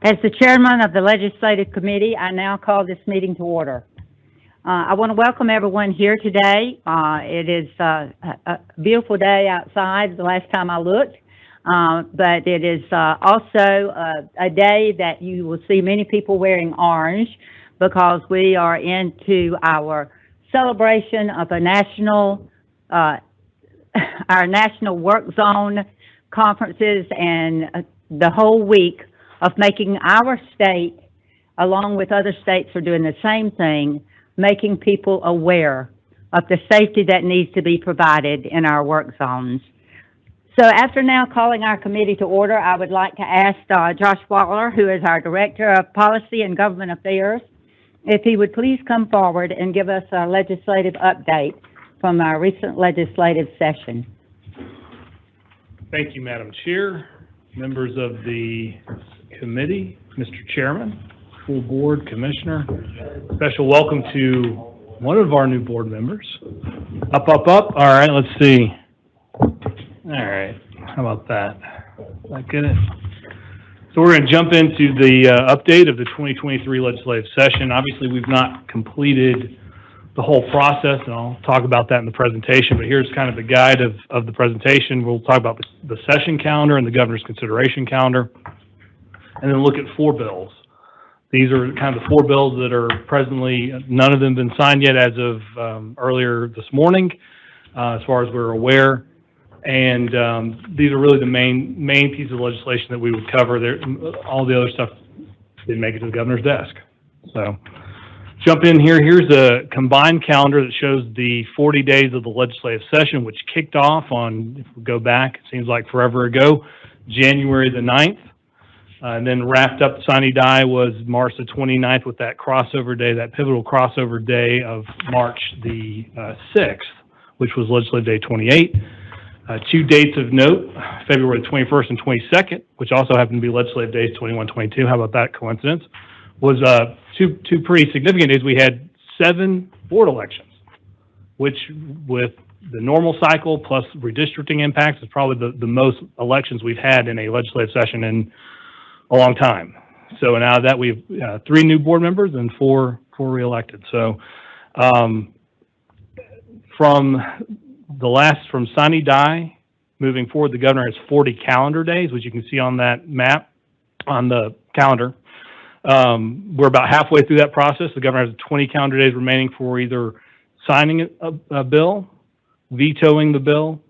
As the chairman of the Legislative Committee, I now call this meeting to order. I want to welcome everyone here today. It is a beautiful day outside the last time I looked, but it is also a day that you will see many people wearing orange because we are into our celebration of a national, our national work zone conferences and the whole week of making our state, along with other states are doing the same thing, making people aware of the safety that needs to be provided in our work zones. So after now calling our committee to order, I would like to ask Josh Waller, who is our Director of Policy and Government Affairs, if he would please come forward and give us a legislative update from our recent legislative session. Thank you, Madam Chair, members of the committee, Mr. Chairman, full board, Commissioner. Special welcome to one of our new board members. Up. All right, let's see. All right, how about that? Is that good? So we're going to jump into the update of the 2023 legislative session. Obviously, we've not completed the whole process, and I'll talk about that in the presentation, but here's kind of the guide of the presentation. We'll talk about the session calendar and the governor's consideration calendar, and then look at 4 bills. These are kind of the 4 bills that are presently, none of them been signed yet as of earlier this morning, as far as we're aware. And these are really the main piece of legislation that we would cover. All the other stuff didn't make it to the governor's desk. So jump in here. Here's a combined calendar that shows the 40 days of the legislative session, which kicked off on, if we go back, it seems like forever ago, January the 9th. And then wrapped up, sine die was March the 29th with that crossover day, that pivotal crossover day of March the 6th, which was Legislative Day 28. 2 dates of note, February 21st and 22nd, which also happened to be Legislative Days 21, 22. How about that coincidence? Was two pretty significant days. We had 7 board elections, which with the normal cycle plus redistricting impacts is probably the most elections we've had in a legislative session in a long time. So now that we've 3 new board members and 4 reelected. So from sine die moving forward, the governor has 40 calendar days, which you can see on that map on the calendar. We're about halfway through that process. The governor has 20 calendar days remaining for either signing a bill, vetoing the bill,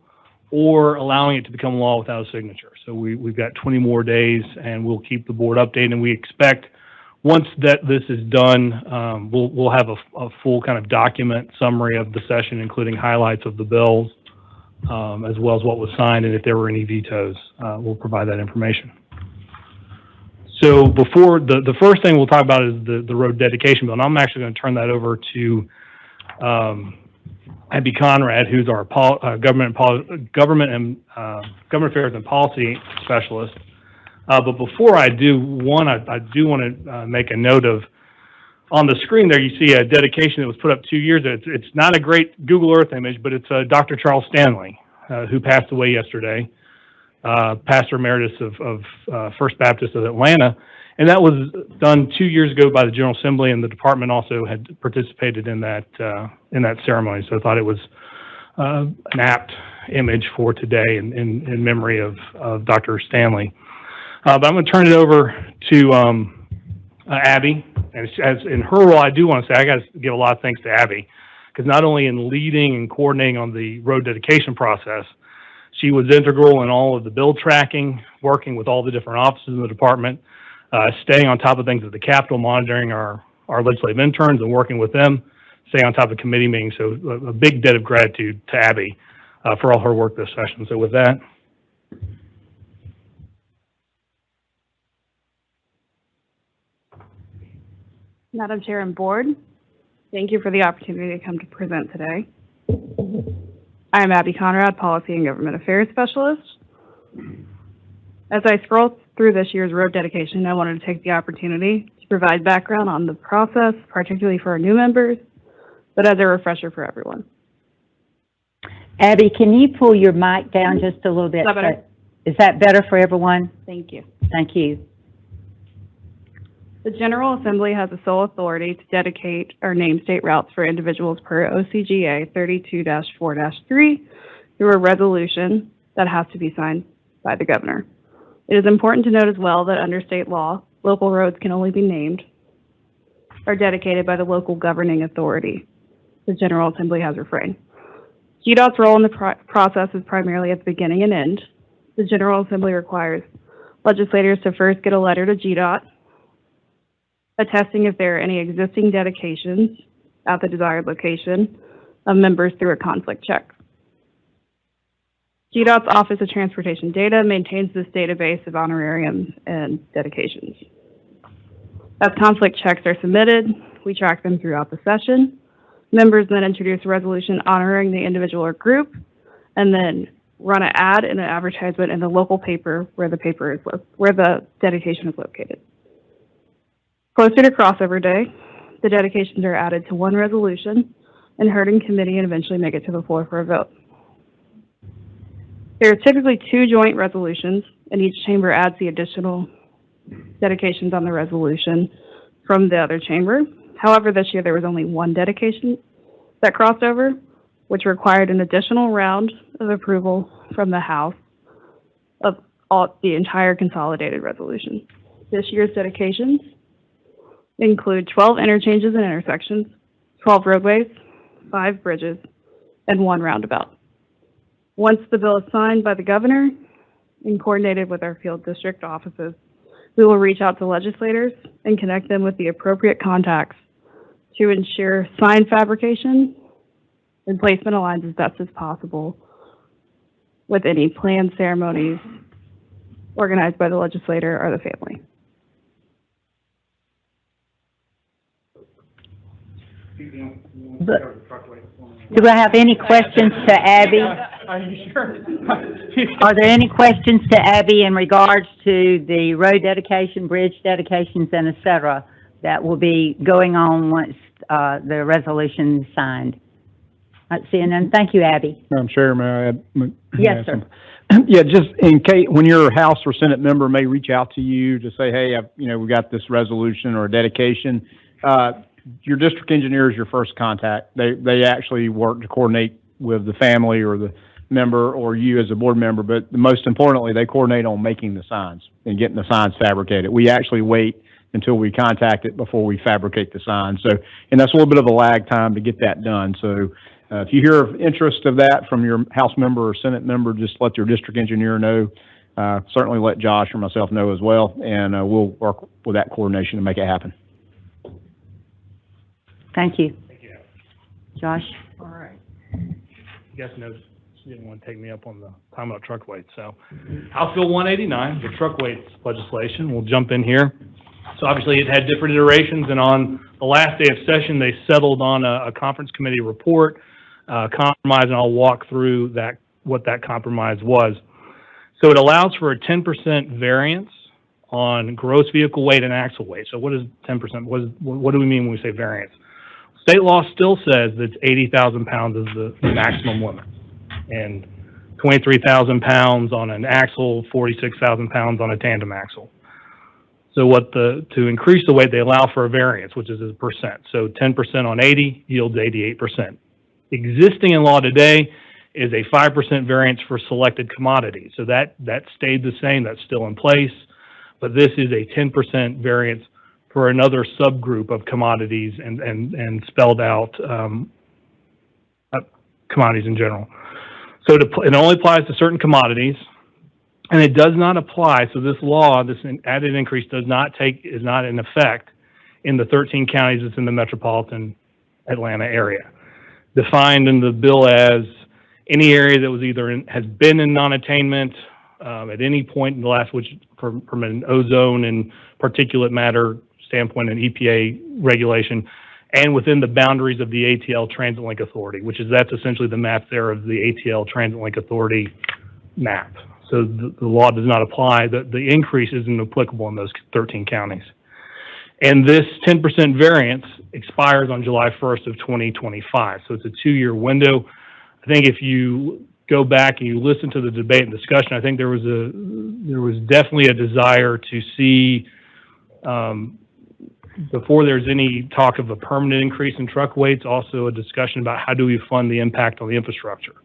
or allowing it to become law without a signature. So we've got 20 more days, and we'll keep the board updated. And we expect once that this is done, we'll have a full kind of document summary of the session, including highlights of the bills, as well as what was signed, and if there were any vetoes, we'll provide that information. So before the first thing we'll talk about is the road dedication bill, and I'm actually going to turn that over to Abby Conrad, who's our government affairs and policy specialist. But before I do, I do want to make a note of, on the screen there you see a dedication that was put up 2 years ago. It's not a great Google Earth image, but it's Dr. Charles Stanley, who passed away yesterday, pastor emeritus of First Baptist of Atlanta. And that was done 2 years ago by the General Assembly, and the department also had participated in that ceremony. So I thought it was an apt image for today in memory of Dr. Stanley. But I'm going to turn it over to Abby. And as in her role, I do want to say I got to give a lot of thanks to Abby, because not only in leading and coordinating on the road dedication process, she was integral in all of the bill tracking, working with all the different offices in the department, staying on top of things at the Capitol, monitoring our legislative interns and working with them, staying on top of committee meetings. So a big debt of gratitude to Abby for all her work this session. So with that. Madam Chair and Board, thank you for the opportunity to come to present today. I am Abby Conrad, Policy and Government Affairs Specialist. As I scroll through this year's road dedication, I wanted to take the opportunity to provide background on the process, particularly for our new members, but as a refresher for everyone. Abby, can you pull your mic down just a little bit? Is that better? Is that better for everyone? Thank you. Thank you. The General Assembly has the sole authority to dedicate or name state routes for individuals per OCGA 32-4-3 through a resolution that has to be signed by the governor. It is important to note as well that under state law, local roads can only be named or dedicated by the local governing authority. The General Assembly has refrained. GDOT's role in the process is primarily at the beginning and end. The General Assembly requires legislators to first get a letter to GDOT attesting if there are any existing dedications at the desired location of members through a conflict check. GDOT's Office of Transportation Data maintains this database of honorariums and dedications. As conflict checks are submitted, we track them throughout the session. Members then introduce a resolution honoring the individual or group, and then run an ad and an advertisement in the local paper where the dedication is located. Closer to crossover day, the dedications are added to one resolution and heard in committee and eventually make it to the floor for a vote. There are typically 2 joint resolutions, and each chamber adds the additional dedications on the resolution from the other chamber. However, this year there was only 1 dedication that crossed over, which required an additional round of approval from the House of the entire consolidated resolution. This year's dedications include 12 interchanges and intersections, 12 roadways, 5 bridges, and 1 roundabout. Once the bill is signed by the governor and coordinated with our field district offices, we will reach out to legislators and connect them with the appropriate contacts to ensure sign fabrication and placement aligns as best as possible with any planned ceremonies organized by the legislator or the family. Do I have any questions to Abby? Are you sure? Are there any questions to Abby in regards to the road dedication, bridge dedications, and et cetera, that will be going on once the resolution is signed? Not seeing none. Thank you, Abby. Madam Chair, may I add? Yes, sir. Yeah, just in case, when your House or Senate member may reach out to you to say, hey, we got this resolution or a dedication, your district engineer is your first contact. They actually work to coordinate with the family or the member or you as a board member, but most importantly, they coordinate on making the signs and getting the signs fabricated. We actually wait until we contact it before we fabricate the signs. So, and that's a little bit of a lag time to get that done. So if you hear of interest of that from your House member or Senate member, just let your district engineer know. Certainly let Josh or myself know as well, and we'll work with that coordination to make it happen. Thank you. Thank you. Josh? All right. You guys know she didn't want to take me up on the time about truck weights. So House Bill 189, the truck weights legislation, we'll jump in here. So obviously it had different iterations, and on the last day of session, they settled on a conference committee report, compromise, and I'll walk through what that compromise was. So it allows for a 10% variance on gross vehicle weight and axle weight. So what is 10%? What do we mean when we say variance? State law still says that 80,000 pounds is the maximum limit, and 23,000 pounds on an axle, 46,000 pounds on a tandem axle. So to increase the weight, they allow for a variance, which is a percent. So 10% on 80 yields 88%. Existing in law today is a 5% variance for selected commodities. So that stayed the same, that's still in place, but this is a 10% variance for another subgroup of commodities and spelled out commodities in general. So it only applies to certain commodities, and it does not apply. So this law, this added increase, is not in effect in the 13 counties that's in the metropolitan Atlanta area. Defined in the bill as any area that was has been in non-attainment at any point in the last, which from an ozone and particulate matter standpoint and EPA regulation, and within the boundaries of the ATL Transit Link Authority, that's essentially the map there of the ATL Transit Link Authority map. So the law does not apply. The increase isn't applicable in those 13 counties. And this 10% variance expires on July 1st of 2025. So it's a 2-year window. I think if you go back and you listen to the debate and discussion, I think there was definitely a desire to see before there's any talk of a permanent increase in truck weights, also a discussion about how do we fund the impact on the infrastructure.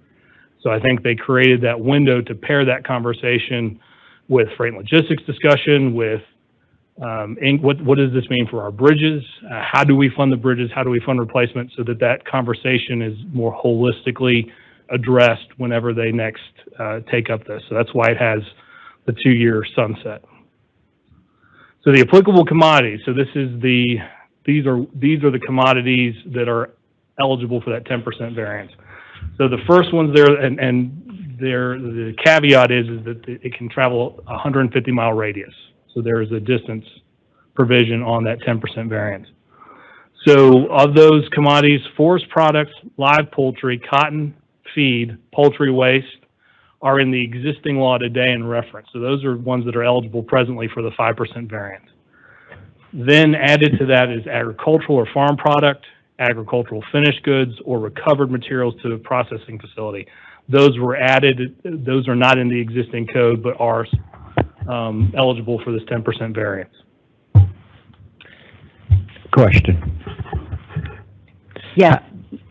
So I think they created that window to pair that conversation with freight and logistics discussion, with what does this mean for our bridges? How do we fund the bridges? How do we fund replacement, so that that conversation is more holistically addressed whenever they next take up this. So that's why it has the 2-year sunset. So the applicable commodities. So these are the commodities that are eligible for that 10% variance. So the first ones there, the caveat is that it can travel a 150-mile radius. So there is a distance provision on that 10% variance. So of those commodities, forest products, live poultry, cotton, feed, poultry waste are in the existing law today in reference. So those are ones that are eligible presently for the 5% variance. Then added to that is agricultural or farm product, agricultural finished goods, or recovered materials to a processing facility. Those were added. Those are not in the existing code, but are eligible for this 10% variance. Question. Yeah.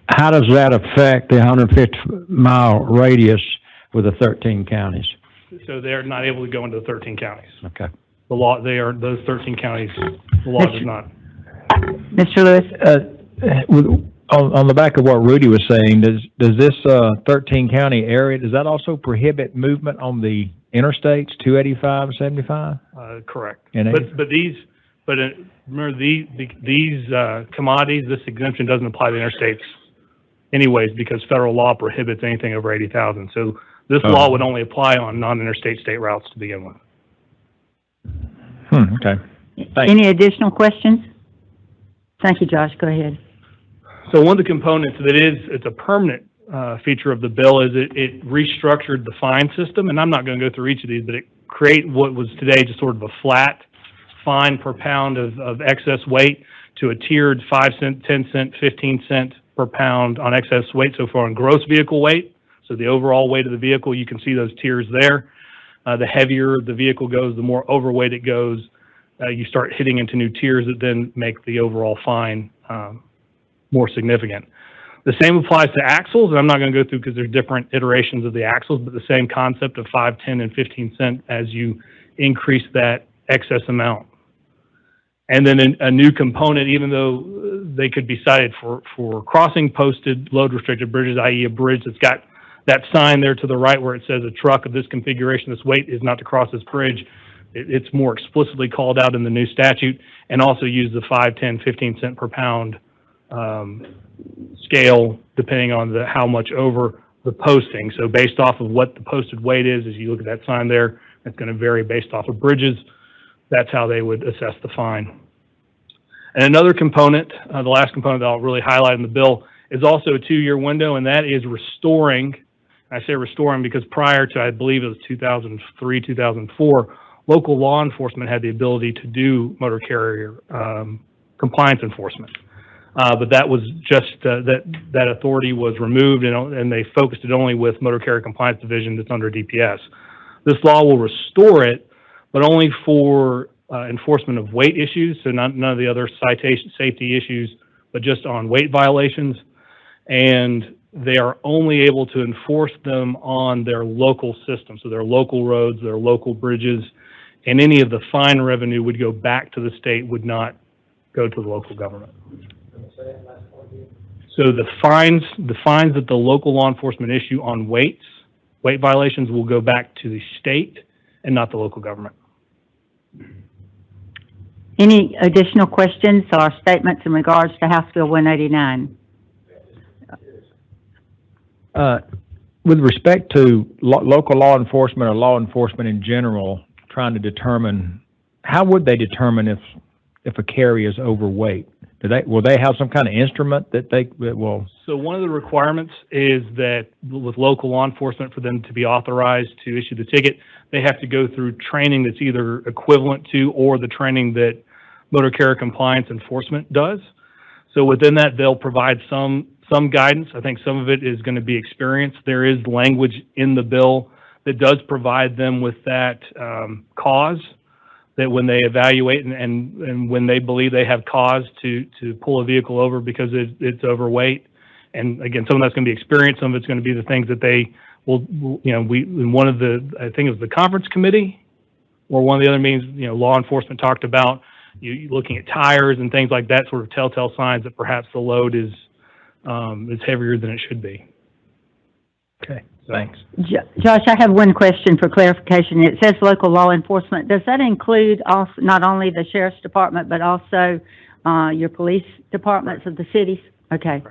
How does that affect the 150-mile radius with the 13 counties? So they're not able to go into the 13 counties. Okay. The law, those 13 counties, the law does not. Mr. Lewis? On the back of what Rudy was saying, does this 13 county area, does that also prohibit movement on the interstates, 285, 75? Correct. And remember these commodities, this exemption doesn't apply to interstates anyways, because federal law prohibits anything over 80,000. So this law would only apply on non-interstate state routes to begin with. Okay. Thanks. Any additional questions? Thank you, Josh. Go ahead. So one of the components that it's a permanent feature of the bill is it restructured the fine system, and I'm not going to go through each of these, but it create what was today just sort of a flat fine per pound of excess weight to a tiered 5 cent, 10 cent, 15 cent per pound on excess weight so far on gross vehicle weight. So the overall weight of the vehicle, you can see those tiers there. The heavier the vehicle goes, the more overweight it goes. You start hitting into new tiers that then make the overall fine more significant. The same applies to axles, and I'm not going to go through because there's different iterations of the axles, but the same concept of 5, 10, and 15 cent as you increase that excess amount. And then a new component, even though they could be cited for crossing posted load restricted bridges, i.e. a bridge that's got that sign there to the right where it says a truck of this configuration, this weight is not to cross this bridge. It's more explicitly called out in the new statute, and also use the 5, 10, 15 cent per pound scale depending on how much over the posting. So based off of what the posted weight is, as you look at that sign there, it's going to vary based off of bridges. That's how they would assess the fine. And another component, the last component that I'll really highlight in the bill, is also a 2-year window, and that is restoring. I say restoring because prior to, I believe it was 2003, 2004, local law enforcement had the ability to do motor carrier compliance enforcement. But that was just, that authority was removed, and they focused it only with Motor Carrier Compliance Division that's under DPS. This law will restore it, but only for enforcement of weight issues, so none of the other citation safety issues, but just on weight violations. And they are only able to enforce them on their local system, so their local roads, their local bridges, and any of the fine revenue would go back to the state, would not go to the local government. So the fines that the local law enforcement issue on weight violations will go back to the state and not the local government. Any additional questions or statements in regards to House Bill 189? With respect to local law enforcement or law enforcement in general, trying to determine, how would they determine if a carrier is overweight? Will they have some kind of instrument that will? So one of the requirements is that with local law enforcement, for them to be authorized to issue the ticket, they have to go through training that's either equivalent to or the training that Motor Carrier Compliance Enforcement does. So within that, they'll provide some guidance. I think some of it is going to be experience. There is language in the bill that does provide them with that cause, that when they evaluate and when they believe they have cause to pull a vehicle over because it's overweight, and again, some of that's going to be experience, some of it's going to be the things that they will, in one of the, I think it was the conference committee, or one of the other meetings, law enforcement talked about you looking at tires and things like that, sort of telltale signs that perhaps the load is heavier than it should be. Okay, So- thanks. Josh, I have one question for clarification. It says local law enforcement. Does that include also, not only the sheriff's department, but also your police departments of the cities? Okay.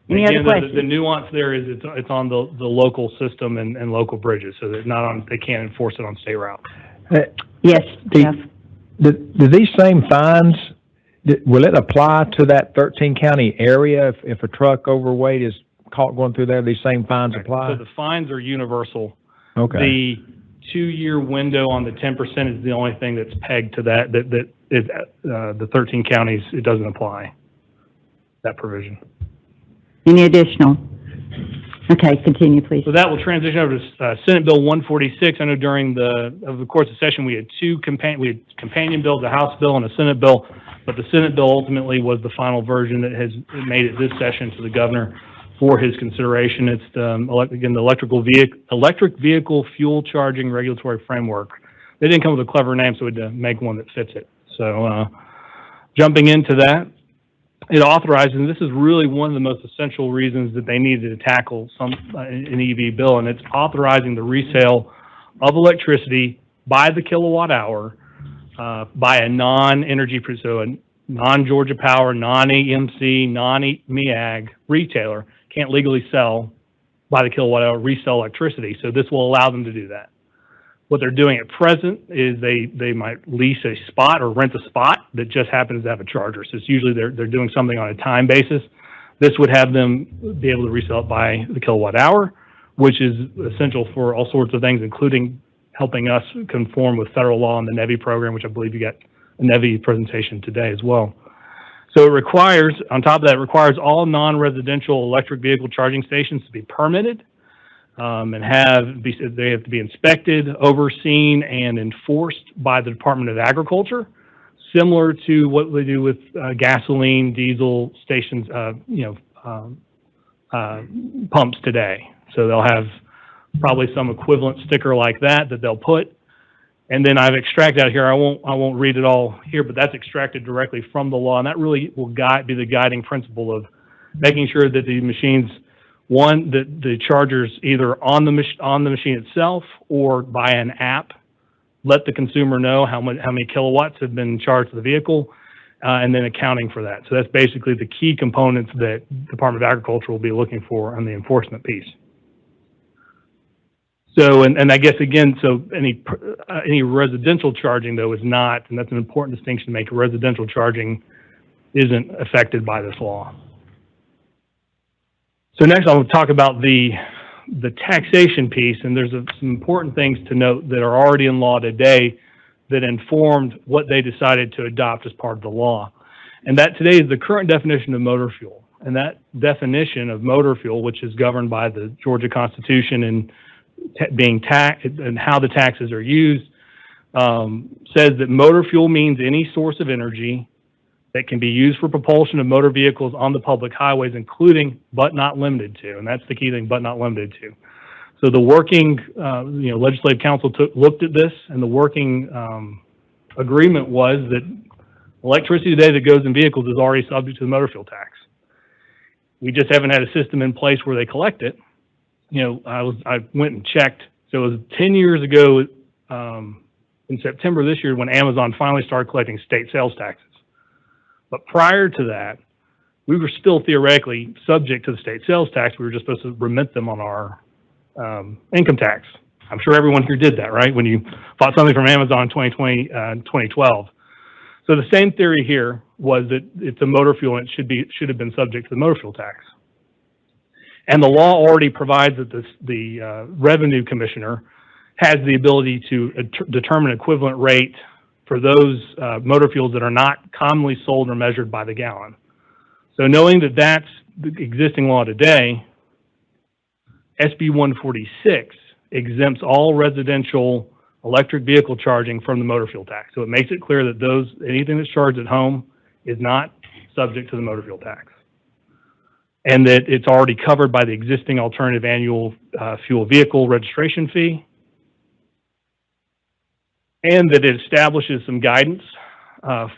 Any other Again, questions? the nuance there is it's on the local system and local bridges, so that they can't enforce it on state routes. Yes, Jeff. Do these same fines, will it apply to that 13 county area if a truck overweight is caught going through there? These same fines apply? So the fines are universal. Okay. The 2-year window on the 10% is the only thing that's pegged to that is the 13 counties. It doesn't apply, that provision. Any additional? Okay, continue, please. So that will transition over to Senate Bill 146. I know during the course of session we had companion bills, a House bill and a Senate bill, but the Senate bill ultimately was the final version that has made it this session to the governor for his consideration. It's the electric vehicle fuel charging regulatory framework. They didn't come with a clever name, so we had to make one that fits it. So jumping into that, it authorizes, and this is really one of the most essential reasons that they needed to tackle an EV bill, and it's authorizing the resale of electricity by the kilowatt hour by a non-energy producer, so a non-Georgia Power, non-EMC, non-MEAG retailer can't legally sell by the kilowatt hour, resell electricity. So this will allow them to do that. What they're doing at present is they might lease a spot or rent a spot that just happens to have a charger. So it's usually they're doing something on a time basis. This would have them be able to resell it by the kilowatt hour, which is essential for all sorts of things, including helping us conform with federal law on the NEVI program, which I believe you got a NEVI presentation today as well. So it requires, on top of that, it requires all non-residential electric vehicle charging stations to be permitted. And they have to be inspected, overseen, and enforced by the Department of Agriculture, similar to what they do with gasoline, diesel stations, pumps today. So they'll have probably some equivalent sticker like that they'll put. And then I've extracted out here, I won't read it all here, but that's extracted directly from the law, and that really will be the guiding principle of making sure that the machines, one, that the chargers either on the machine itself or by an app let the consumer know how many kilowatts have been charged to the vehicle, and then accounting for that. So that's basically the key components that Department of Agriculture will be looking for on the enforcement piece. So, and I guess again, so any residential charging though is not, and that's an important distinction to make. Residential charging isn't affected by this law. So next I'll talk about the taxation piece, and there's some important things to note that are already in law today that informed what they decided to adopt as part of the law. And that today is the current definition of motor fuel. And that definition of motor fuel, which is governed by the Georgia Constitution and being taxed and how the taxes are used, says that motor fuel means any source of energy that can be used for propulsion of motor vehicles on the public highways, including but not limited to, and that's the key thing, but not limited to. So the working, legislative council looked at this, and the working agreement was that electricity today that goes in vehicles is already subject to the motor fuel tax. We just haven't had a system in place where they collect it. I went and checked. So it was 10 years ago in September this year when Amazon finally started collecting state sales taxes. But prior to that, we were still theoretically subject to the state sales tax. We were just supposed to remit them on our income tax. I'm sure everyone here did that, right? When you bought something from Amazon in 2012. So the same theory here was that it's a motor fuel and it should have been subject to the motor fuel tax. And the law already provides that the revenue commissioner has the ability to determine equivalent rate for those motor fuels that are not commonly sold or measured by the gallon. So knowing that that's the existing law today, SB 146 exempts all residential electric vehicle charging from the motor fuel tax. So it makes it clear that anything that's charged at home is not subject to the motor fuel tax. And that it's already covered by the existing alternative annual fuel vehicle registration fee. And that it establishes some guidance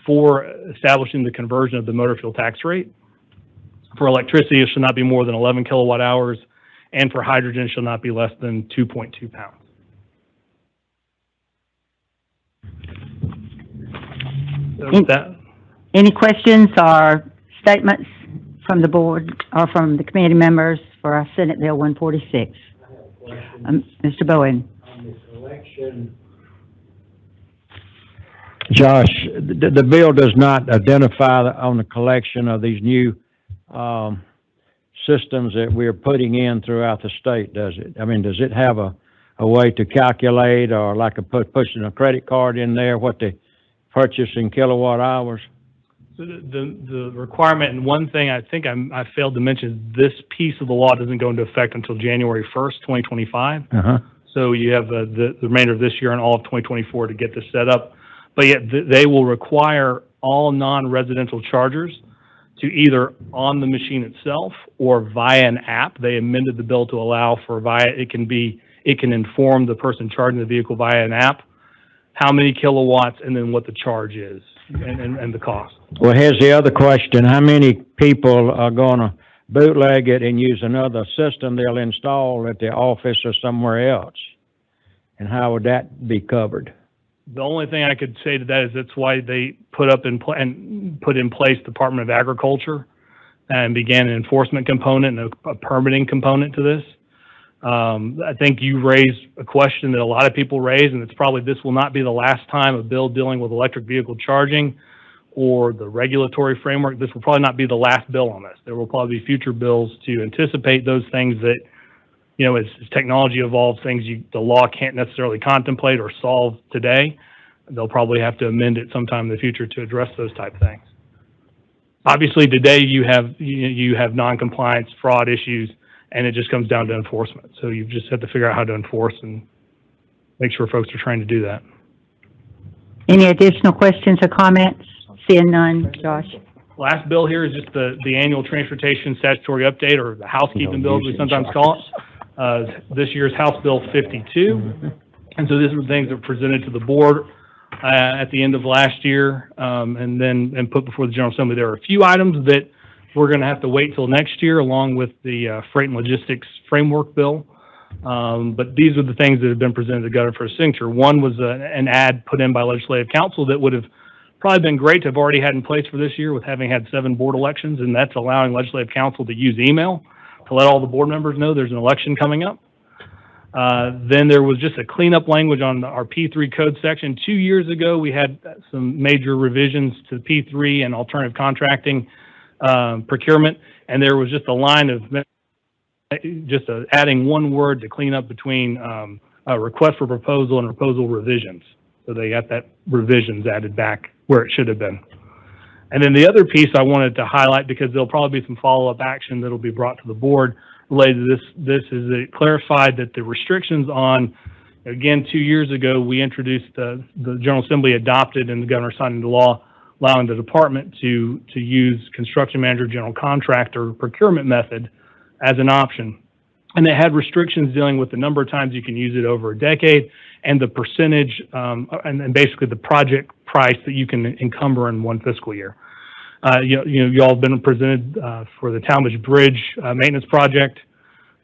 for establishing the conversion of the motor fuel tax rate. For electricity, it should not be more than 11 kilowatt hours, and for hydrogen, it shall not be less than 2.2 pounds. So with that, Any questions or statements from the board or from the committee members for our Senate Bill 146? Mr. Bowen. On this election, Josh, the bill does not identify on the collection of these new systems that we're putting in throughout the state, does it? I mean, does it have a way to calculate, or like pushing a credit card in there, what they purchase in kilowatt hours? so the requirement, and one thing I think I failed to mention, this piece of the law doesn't go into effect until January 1st, 2025. Uh-huh. So you have the remainder of this year and all of 2024 to get this set up. But yet they will require all non-residential chargers to either on the machine itself or via an app. They amended the bill to allow for it can inform the person charging the vehicle via an app how many kilowatts and then what the charge is and the cost. Well, here's the other question. How many people are going to bootleg it and use another system they'll install at the office or somewhere else? And how would that be covered? The only thing I could say to that is that's why they put in place Department of Agriculture and began an enforcement component and a permitting component to this. I think you raised a question that a lot of people raise, and it's probably this will not be the last time a bill dealing with electric vehicle charging or the regulatory framework. This will probably not be the last bill on this. There will probably be future bills to anticipate those things that, you know, as technology evolves, things the law can't necessarily contemplate or solve today. They'll probably have to amend it sometime in the future to address those type things. Obviously, today you have non-compliance, fraud issues, and it just comes down to enforcement. So you just have to figure out how to enforce and make sure folks are trying to do that. Any additional questions or comments? Seeing none, Josh. Last bill here is just the annual transportation statutory update, or the housekeeping bill, as we sometimes call it. This year's House Bill 52. And so these are the things that were presented to the board at the end of last year and put before the General Assembly. There are a few items that we're going to have to wait till next year, along with the Freight and Logistics Framework Bill. But these are the things that have been presented to the governor for signature. One was an ad put in by Legislative Council that would have probably been great to have already had in place for this year, with having had 7 board elections, and that's allowing Legislative Council to use email to let all the board members know there's an election coming up. Then there was just a cleanup language on our P3 code section. 2 years ago, we had some major revisions to P3 and alternative contracting procurement, and there was just a line of adding one word to clean up between a request for proposal and proposal revisions. So they got that revisions added back where it should have been. And then the other piece I wanted to highlight, because there'll probably be some follow-up action that'll be brought to the board related to this is that it clarified that the restrictions on, again, 2 years ago, we introduced, the General Assembly adopted and the governor signed into law, allowing the department to use construction manager, general contractor procurement method as an option. And they had restrictions dealing with the number of times you can use it over a decade and the percentage, and basically the project price that you can encumber in one fiscal year. You all have been presented for the Talmadge Bridge maintenance project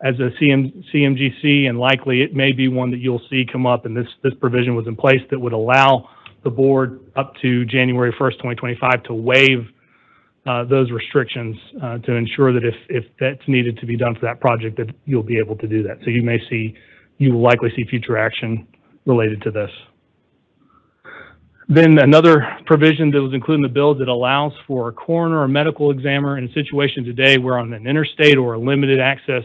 as a CMGC, and likely it may be one that you'll see come up, and this provision was in place that would allow the board up to January 1st, 2025 to waive those restrictions to ensure that if that's needed to be done for that project, that you'll be able to do that. So you will likely see future action related to this. Then another provision that was included in the bill that allows for a coroner or medical examiner in a situation today where on an interstate or a limited access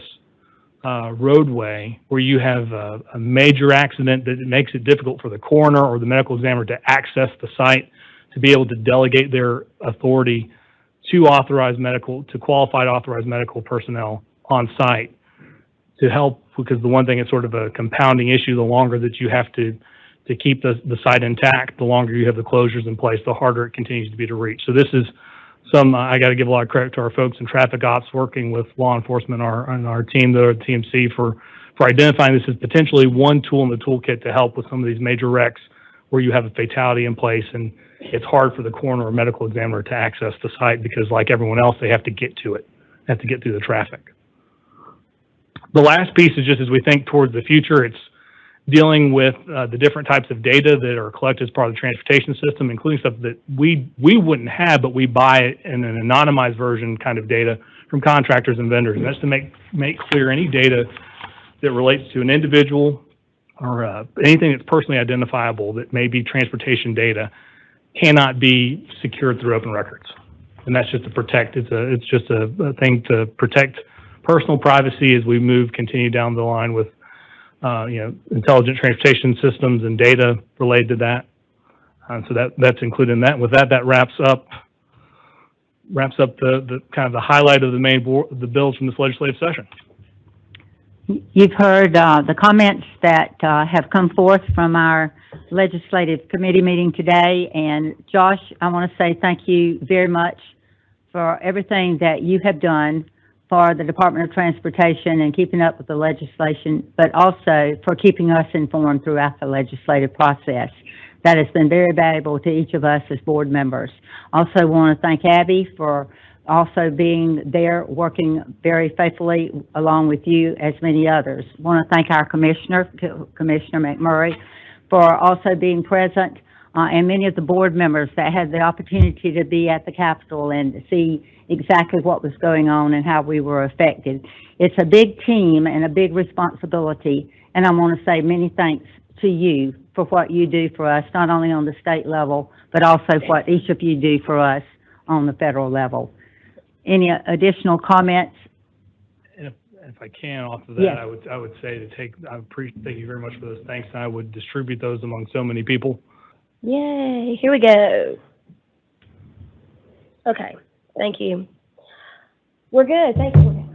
roadway where you have a major accident that makes it difficult for the coroner or the medical examiner to access the site, to be able to delegate their authority to qualified authorized medical personnel on site to help, because the one thing, it's sort of a compounding issue the longer that you have to to keep the site intact. The longer you have the closures in place, the harder it continues to be to reach. So this is I got to give a lot of credit to our folks in traffic ops working with law enforcement and our team, the TMC, for identifying this as potentially one tool in the toolkit to help with some of these major wrecks where you have a fatality in place and it's hard for the coroner or medical examiner to access the site because, like everyone else, they have to get to it, have to get through the traffic. The last piece is just as we think towards the future, it's dealing with the different types of data that are collected as part of the transportation system, including stuff that we wouldn't have, but we buy it in an anonymized version kind of data from contractors and vendors. And that's to make clear any data that relates to an individual or anything that's personally identifiable that may be transportation data cannot be secured through open records. And that's just to protect, it's just a thing to protect personal privacy as we continue down the line with intelligent transportation systems and data related to that. So that's included in that. With that wraps up the kind of the highlight of the bills from this legislative session. You've heard the comments that have come forth from our legislative committee meeting today. And Josh, I want to say thank you very much for everything that you have done for the Department of Transportation and keeping up with the legislation, but also for keeping us informed throughout the legislative process. That has been very valuable to each of us as board members. Also want to thank Abby for also being there, working very faithfully along with you as many others. Want to thank our Commissioner McMurray, for also being present, and many of the board members that had the opportunity to be at the Capitol and to see exactly what was going on and how we were affected. It's a big team and a big responsibility, and I want to say many thanks to you for what you do for us, not only on the state level, but also what each of you do for us on the federal level. Any additional comments? And if I can, off of that, Yes. I would say I appreciate, thank you very much for those thanks, and I would distribute those among so many people. Yay, here we go. Okay, thank you. We're good, thank you.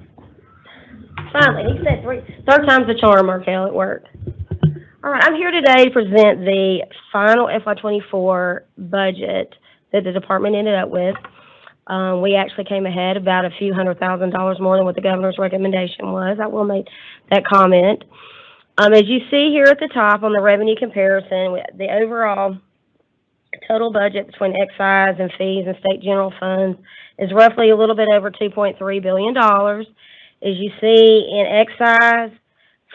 Finally, he said third time's the charm, Markel, it worked. All right, I'm here today to present the final FY24 budget that the department ended up with. We actually came ahead about a few $100,000 more than what the governor's recommendation was. I will make that comment. As you see here at the top on the revenue comparison, the overall total budget between excise and fees and state general funds is roughly a little bit over $2.3 billion. As you see in excise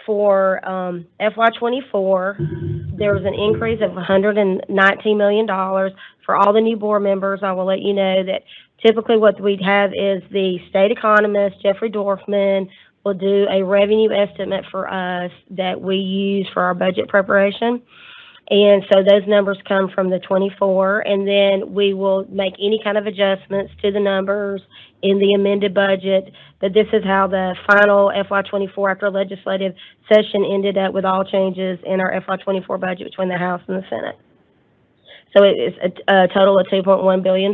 for FY24, there was an increase of $119 million. For all the new board members, I will let you know that typically what we'd have is the state economist, Jeffrey Dorfman, will do a revenue estimate for us that we use for our budget preparation. And so those numbers come from the 24, and then we will make any kind of adjustments to the numbers in the amended budget. But this is how the final FY24 after legislative session ended up with all changes in our FY24 budget between the House and the Senate. So it is a total of $2.1 billion.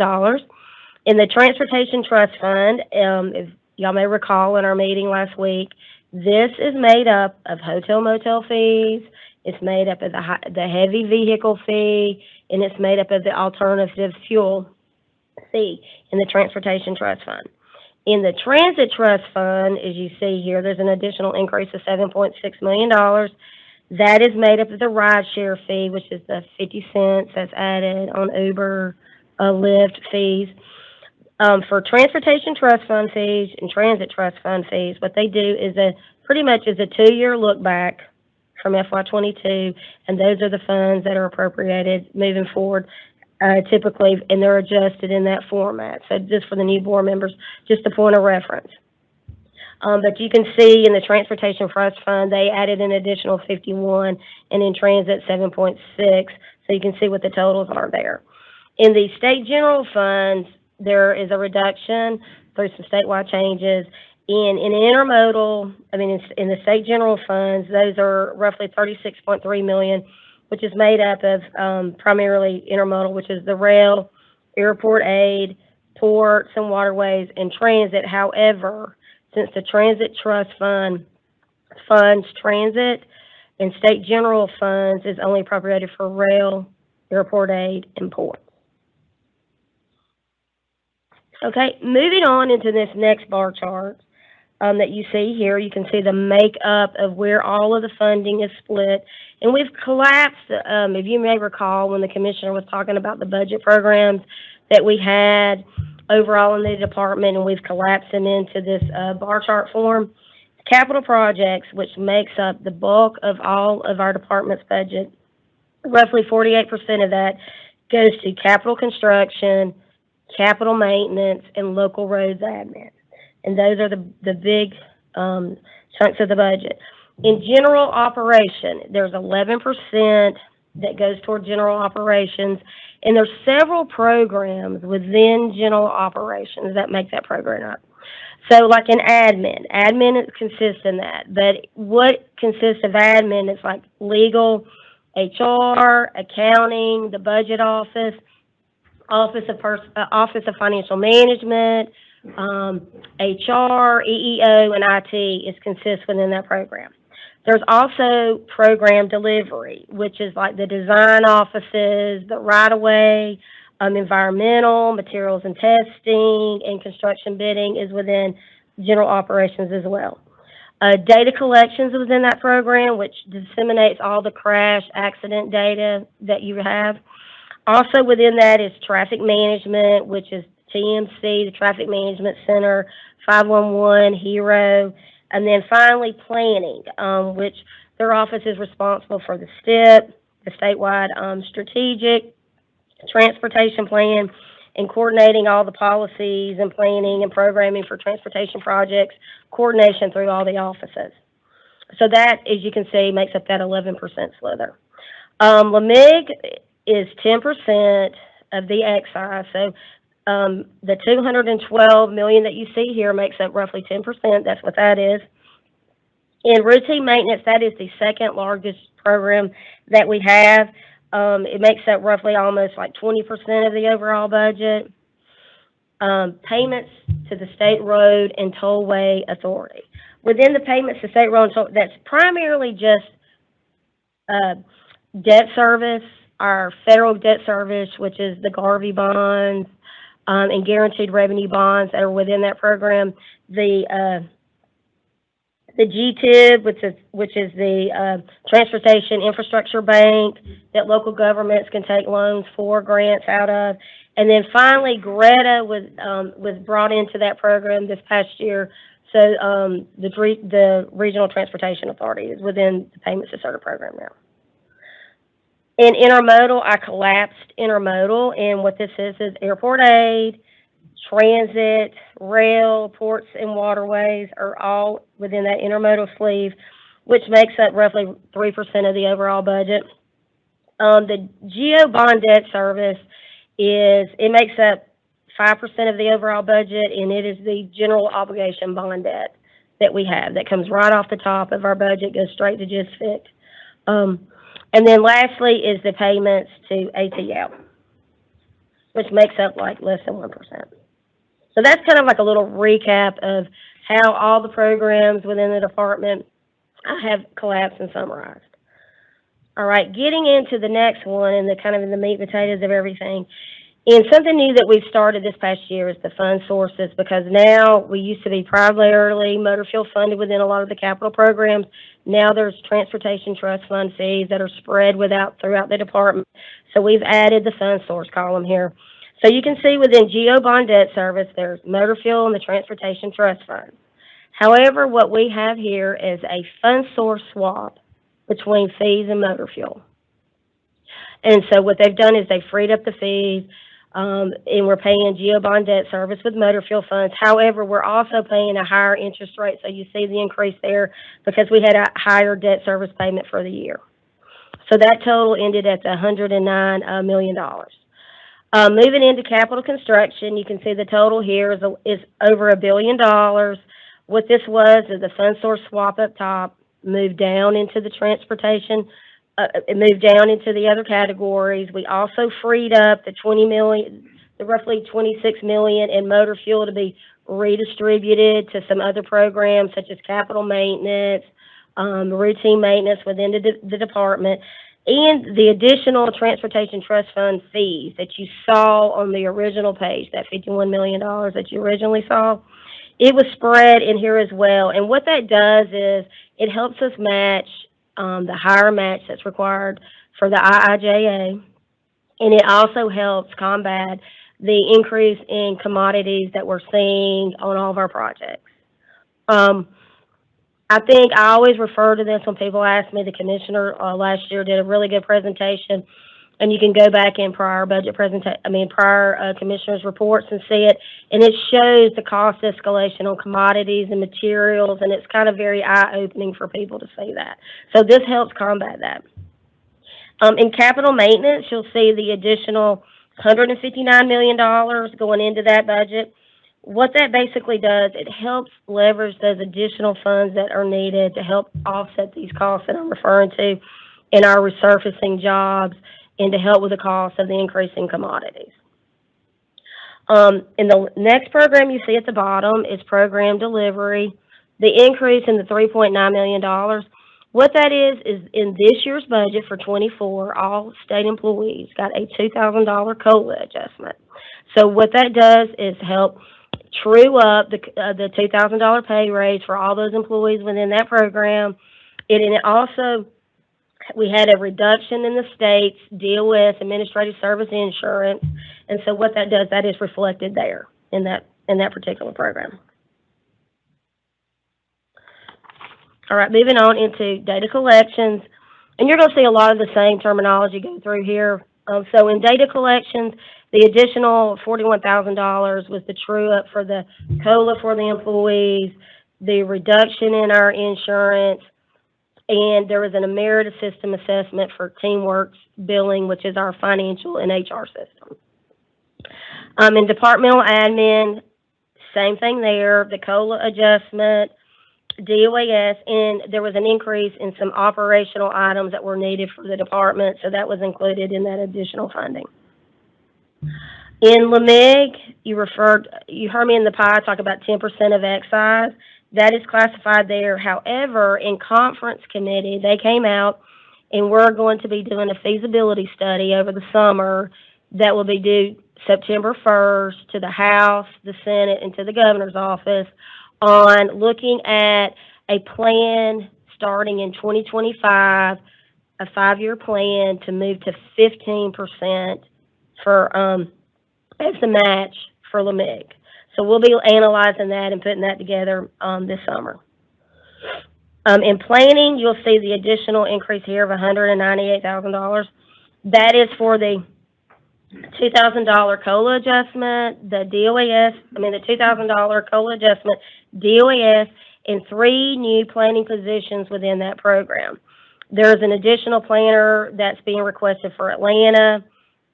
In the Transportation Trust Fund, if y'all may recall in our meeting last week, this is made up of hotel motel fees, it's made up of the heavy vehicle fee, and it's made up of the alternative fuel fee in the Transportation Trust Fund. In the Transit Trust Fund, as you see here, there's an additional increase of $7.6 million. That is made up of the rideshare fee, which is the 50 cents that's added on Uber, Lyft fees. For Transportation Trust Fund fees and Transit Trust Fund fees, what they do is pretty much is a 2-year look back from FY22, and those are the funds that are appropriated moving forward, typically, and they're adjusted in that format. So just for the new board members, just a point of reference. But you can see in the Transportation Trust Fund, they added an additional 51, and in Transit, 7.6, so you can see what the totals are there. In the state general funds, there is a reduction through some statewide changes. In intermodal, in the state general funds, those are roughly $36.3 million, which is made up of primarily intermodal, which is the rail, airport aid, ports and waterways, and transit. However, since the Transit Trust Fund funds transit, And state general funds is only appropriated for rail, airport aid, and ports. Okay, moving on into this next bar chart that you see here, you can see the makeup of where all of the funding is split. And we've collapsed, if you may recall, when the commissioner was talking about the budget programs that we had overall in the department, and we've collapsed them into this bar chart form. Capital projects, which makes up the bulk of all of our department's budget, roughly 48% of that goes to capital construction, capital maintenance, and local roads admin. And those are the big chunks of the budget. In general operation, there's 11% that goes toward general operations, and there's several programs within general operations that make that program up. So like in admin consists in that, but what consists of admin is like legal, HR, accounting, the budget office, office of financial management, HR, EEO, and IT consists within that program. There's also program delivery, which is like the design offices, the right-of-way, environmental, materials and testing, and construction bidding is within general operations as well. Data collections is within that program, which disseminates all the crash accident data that you have. Also within that is traffic management, which is TMC, the Traffic Management Center, 511, HERO, and then finally planning, which their office is responsible for the STIP, the statewide strategic transportation plan, and coordinating all the policies and planning and programming for transportation projects, coordination through all the offices. So that, as you can see, makes up that 11% slither. LMIG is 10% of the excise. So the $212 million that you see here makes up roughly 10%. That's what that is. In routine maintenance, that is the second largest program that we have. It makes up roughly almost like 20% of the overall budget. Payments to the State Road and Tollway Authority. Within the payments to State Road and Tollway, that's primarily just debt service, our federal debt service, which is the Garvey bonds and guaranteed revenue bonds that are within that program. The GTIB, which is the Transportation Infrastructure Bank that local governments can take loans for, grants out of. And then finally, GRETA was brought into that program this past year. So the Regional Transportation Authority is within the Payments to Certa program now. In intermodal, I collapsed intermodal, and what this is airport aid, transit, rail, ports, and waterways are all within that intermodal sleeve, which makes up roughly 3% of the overall budget. The GEO bond debt service it makes up 5% of the overall budget, and it is the general obligation bond debt that we have that comes right off the top of our budget, goes straight to GISFIC. And then lastly is the payments to ATL, which makes up like less than 1%. So that's kind of like a little recap of how all the programs within the department have collapsed and summarized. All right, getting into the next one and the kind of in the meat and potatoes of everything. And something new that we've started this past year is the fund sources, because now we used to be primarily motor fuel funded within a lot of the capital programs. Now there's transportation trust fund fees that are spread throughout the department. So we've added the fund source column here. So you can see within GEO bond debt service, there's motor fuel and the transportation trust fund. However, what we have here is a fund source swap between fees and motor fuel. And so what they've done is they freed up the fees, and we're paying GEO bond debt service with motor fuel funds. However, we're also paying a higher interest rate, so you see the increase there because we had a higher debt service payment for the year. So that total ended at $109 million. Moving into capital construction, you can see the total here is over $1 billion. What this was is the fund source swap up top, moved down into the transportation, it moved down into the other categories. We also freed up the roughly $26 million in motor fuel to be redistributed to some other programs such as capital maintenance, routine maintenance within the department, and the additional transportation trust fund fees that you saw on the original page, that $51 million that you originally saw. It was spread in here as well. And what that does is it helps us match the higher match that's required for the IIJA. And it also helps combat the increase in commodities that we're seeing on all of our projects. I think I always refer to this when people ask me. The commissioner last year did a really good presentation, and you can go back in prior commissioners' reports and see it, and it shows the cost escalation on commodities and materials, and it's kind of very eye-opening for people to see that. So this helps combat that. In capital maintenance, you'll see the additional $159 million going into that budget. What that basically does, it helps leverage those additional funds that are needed to help offset these costs that I'm referring to in our resurfacing jobs and to help with the cost of the increase in commodities. In the next program you see at the bottom is program delivery. The increase in the $3.9 million, what that is in this year's budget for 24, all state employees got a $2,000 COLA adjustment. So what that does is help true up the $2,000 pay raise for all those employees within that program. And it also, we had a reduction in the state's DOS, Administrative Service Insurance, and so what that does, that is reflected there in that particular program. All right, moving on into data collections, and you're going to see a lot of the same terminology go through here. So in data collections, the additional $41,000 was the true up for the COLA for the employees, the reduction in our insurance, and there was an emeritus system assessment for TeamWorks billing, which is our financial and HR system. In departmental admin, same thing there, the COLA adjustment, DOAS, and there was an increase in some operational items that were needed for the department, so that was included in that additional funding. In LMIG, you heard me in the pie talk about 10% of excise. That is classified there. However, in conference committee, they came out and we're going to be doing a feasibility study over the summer that will be due September 1st to the House, the Senate, and to the governor's office on looking at a plan starting in 2025, a 5-year plan to move to 15% for as a match for LMIG. So we'll be analyzing that and putting that together this summer. In planning, you'll see the additional increase here of $198,000. That is for the $2,000 COLA adjustment, the $2,000 COLA adjustment, DOAS, and 3 new planning positions within that program. There's an additional planner that's being requested for Atlanta,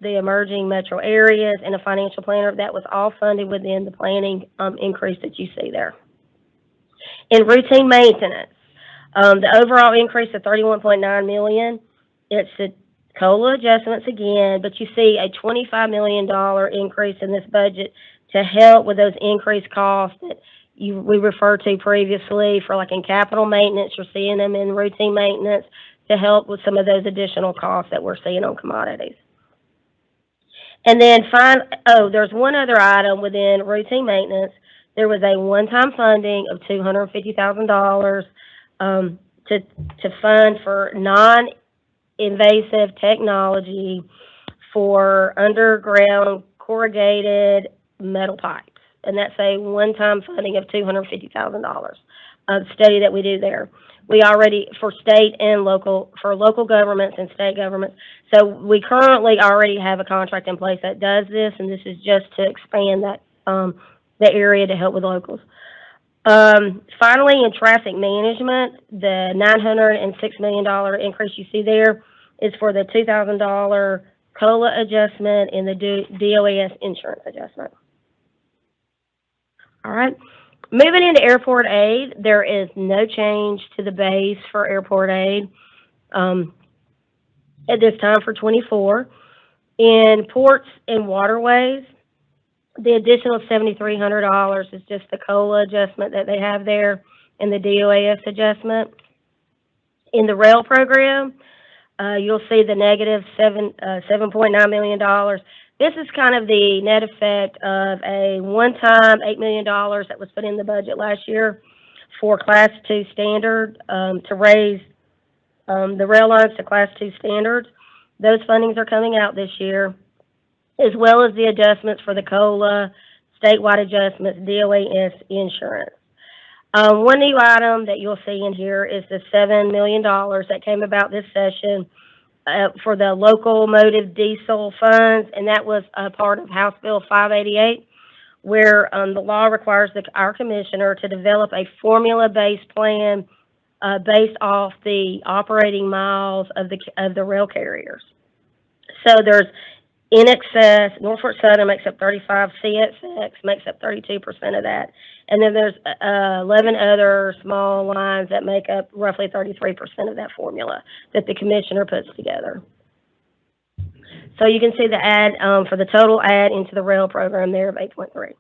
the emerging metro areas, and a financial planner. That was all funded within the planning increase that you see there. In routine maintenance, the overall increase of $31.9 million, it's the COLA adjustments again, but you see a $25 million increase in this budget to help with those increased costs that we referred to previously for, like in capital maintenance, you're seeing them in routine maintenance to help with some of those additional costs that we're seeing on commodities. And then there's one other item within routine maintenance. There was a one-time funding of $250,000 to fund for non-invasive technology for underground corrugated metal pipes. And that's a one-time funding of $250,000, a study that we do there. We already, for local governments and state governments, so we currently already have a contract in place that does this, and this is just to expand that the area to help with locals. Finally, in traffic management, the $906 million increase you see there is for the $2,000 COLA adjustment and the DOAS insurance adjustment. All right. Moving into airport aid, there is no change to the base for airport aid at this time for 24. In ports and waterways, the additional $7,300 is just the COLA adjustment that they have there and the DOAS adjustment. In the rail program, you'll see the negative $7.9 million. This is kind of the net effect of a one-time $8 million that was put in the budget last year for Class 2 standard, to raise the rail lines to Class 2 standards. Those fundings are coming out this year, as well as the adjustments for the COLA, statewide adjustments, DOE insurance. One new item that you'll see in here is the $7 million that came about this session for the locomotive diesel funds, and that was a part of House Bill 588, where the law requires our commissioner to develop a formula-based plan based off the operating miles of the rail carriers. So there's in excess, Norfolk Southern makes up 35, CSX makes up 32% of that, and then there's 11 other small lines that make up roughly 33% of that formula that the commissioner puts together. So you can see the add for the total add into the rail program there of 8.3.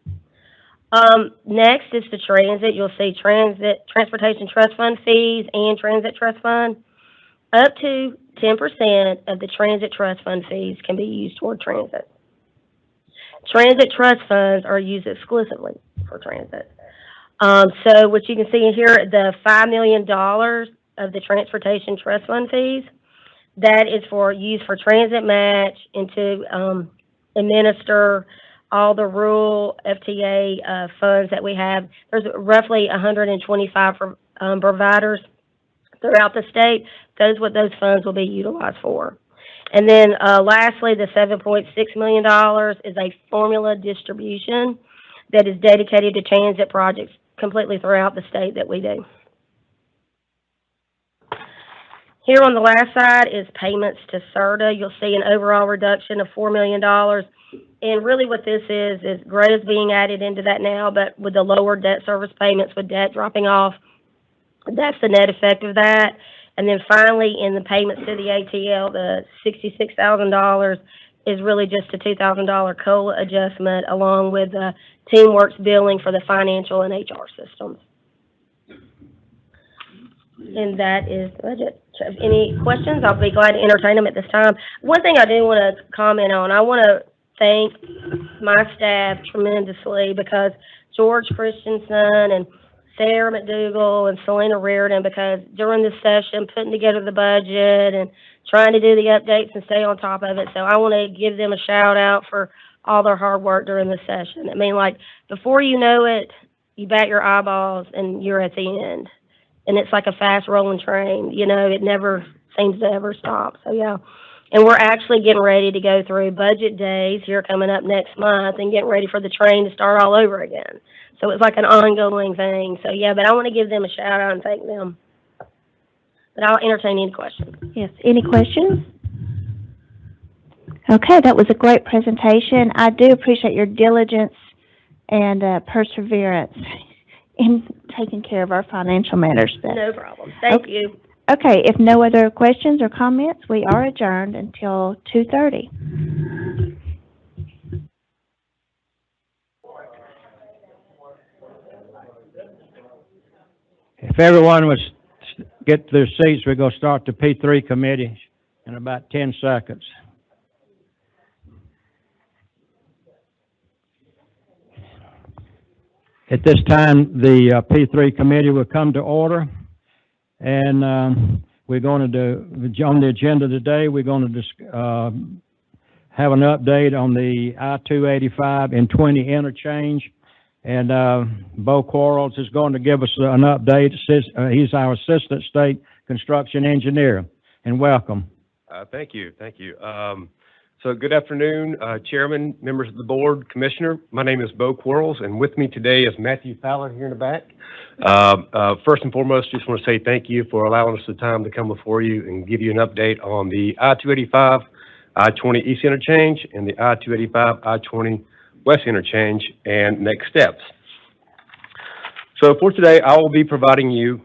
Next is the transit. You'll see transportation trust fund fees and transit trust fund. Up to 10% of the transit trust fund fees can be used toward transit. Transit trust funds are used exclusively for transit. So what you can see in here, the $5 million of the transportation trust fund fees, that is used for transit match and to administer all the rural FTA funds that we have. There's roughly 125 providers throughout the state. That's what those funds will be utilized for. And then lastly, the $7.6 million is a formula distribution that is dedicated to transit projects completely throughout the state that we do. Here on the last side is payments to CERTA. You'll see an overall reduction of $4 million. And really what this is Gray is being added into that now, but with the lower debt service payments, with debt dropping off, that's the net effect of that. And then finally, in the payments to the ATL, the $66,000 is really just a $2,000 COLA adjustment, along with the TeamWorks billing for the financial and HR systems. And that is the budget. So if any questions, I'll be glad to entertain them at this time. One thing I do want to comment on, I want to thank my staff tremendously, because George Christensen and Sarah McDougall and Selena Reardon, because during this session, putting together the budget and trying to do the updates and stay on top of it. So I want to give them a shout out for all their hard work during this session. I mean, like, before you know it, you bat your eyeballs and you're at the end. And it's like a fast rolling train, you know, it never seems to ever stop. So yeah. And we're actually getting ready to go through budget days here coming up next month and getting ready for the train to start all over again. So it's like an ongoing thing. So yeah, but I want to give them a shout out and thank them. But I'll entertain any questions. Yes, any questions? Okay, that was a great presentation. I do appreciate your diligence and perseverance in taking care of our financial matters. No problem. Thank you. Okay, if no other questions or comments, we are adjourned until 2:30. If everyone would get to their seats, we're going to start the P3 committee in about 10 seconds. At this time, the P3 committee will come to order, and we're going to do, on the agenda today, we're going to have an update on the I-285 and 20 interchange. And Bo Quarles is going to give us an update. He's our Assistant State Construction Engineer. And welcome. Thank you. Thank you. So good afternoon, Chairman, members of the board, Commissioner. My name is Bo Quarles, and with me today is Matthew Fowler here in the back. First and foremost, just want to say thank you for allowing us the time to come before you and give you an update on the I-285, I-20 East Interchange, and the I-285, I-20 West Interchange, and next steps. So for today, I will be providing you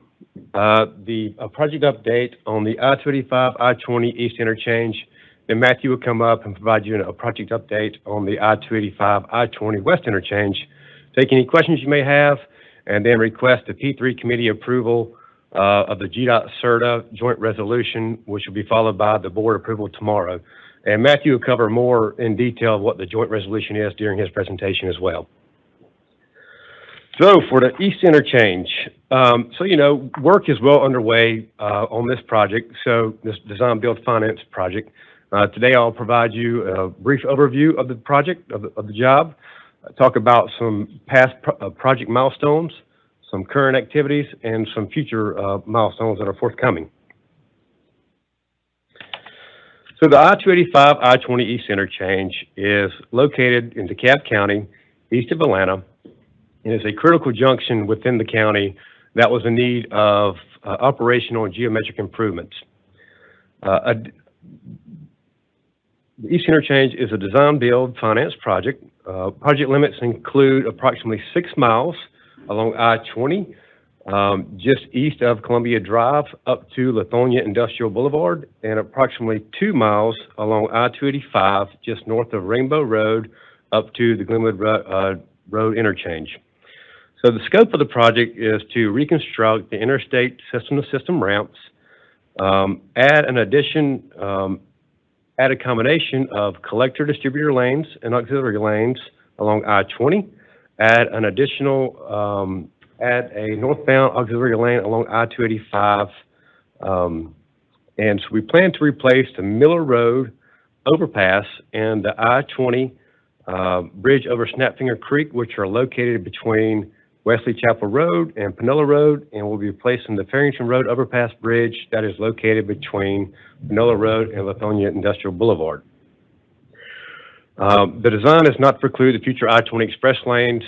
the project update on the I-285, I-20 East Interchange. Then Matthew will come up and provide you a project update on the I-285, I-20 West Interchange, take any questions you may have, and then request the P3 committee approval of the GDOT-CERTA joint resolution, which will be followed by the board approval tomorrow. And Matthew will cover more in detail of what the joint resolution is during his presentation as well. So for the East Interchange, work is well underway on this project, so this design build finance project. Today I'll provide you a brief overview of the project, of the job, talk about some past project milestones, some current activities, and some future milestones that are forthcoming. So the I-285, I-20 East Interchange is located in DeKalb County, east of Atlanta, and is a critical junction within the county that was in need of operational and geometric improvements. The East Interchange is a design build finance project. Project limits include approximately 6 miles along I-20, just east of Columbia Drive up to Lithonia Industrial Boulevard, and approximately 2 miles along I-285 just north of Rainbow Road up to the Glenwood Road interchange. So the scope of the project is to reconstruct the interstate system-to-system ramps, add a combination of collector distributor lanes and auxiliary lanes along I-20, add a northbound auxiliary lane along I-285, and so we plan to replace the Miller Road overpass and the I-20 bridge over Snapfinger Creek, which are located between Wesley Chapel Road and Panola Road, and we'll be replacing the Farrington Road overpass bridge that is located between Panola Road and Lithonia Industrial Boulevard. The design is not to preclude the future I-20 express lanes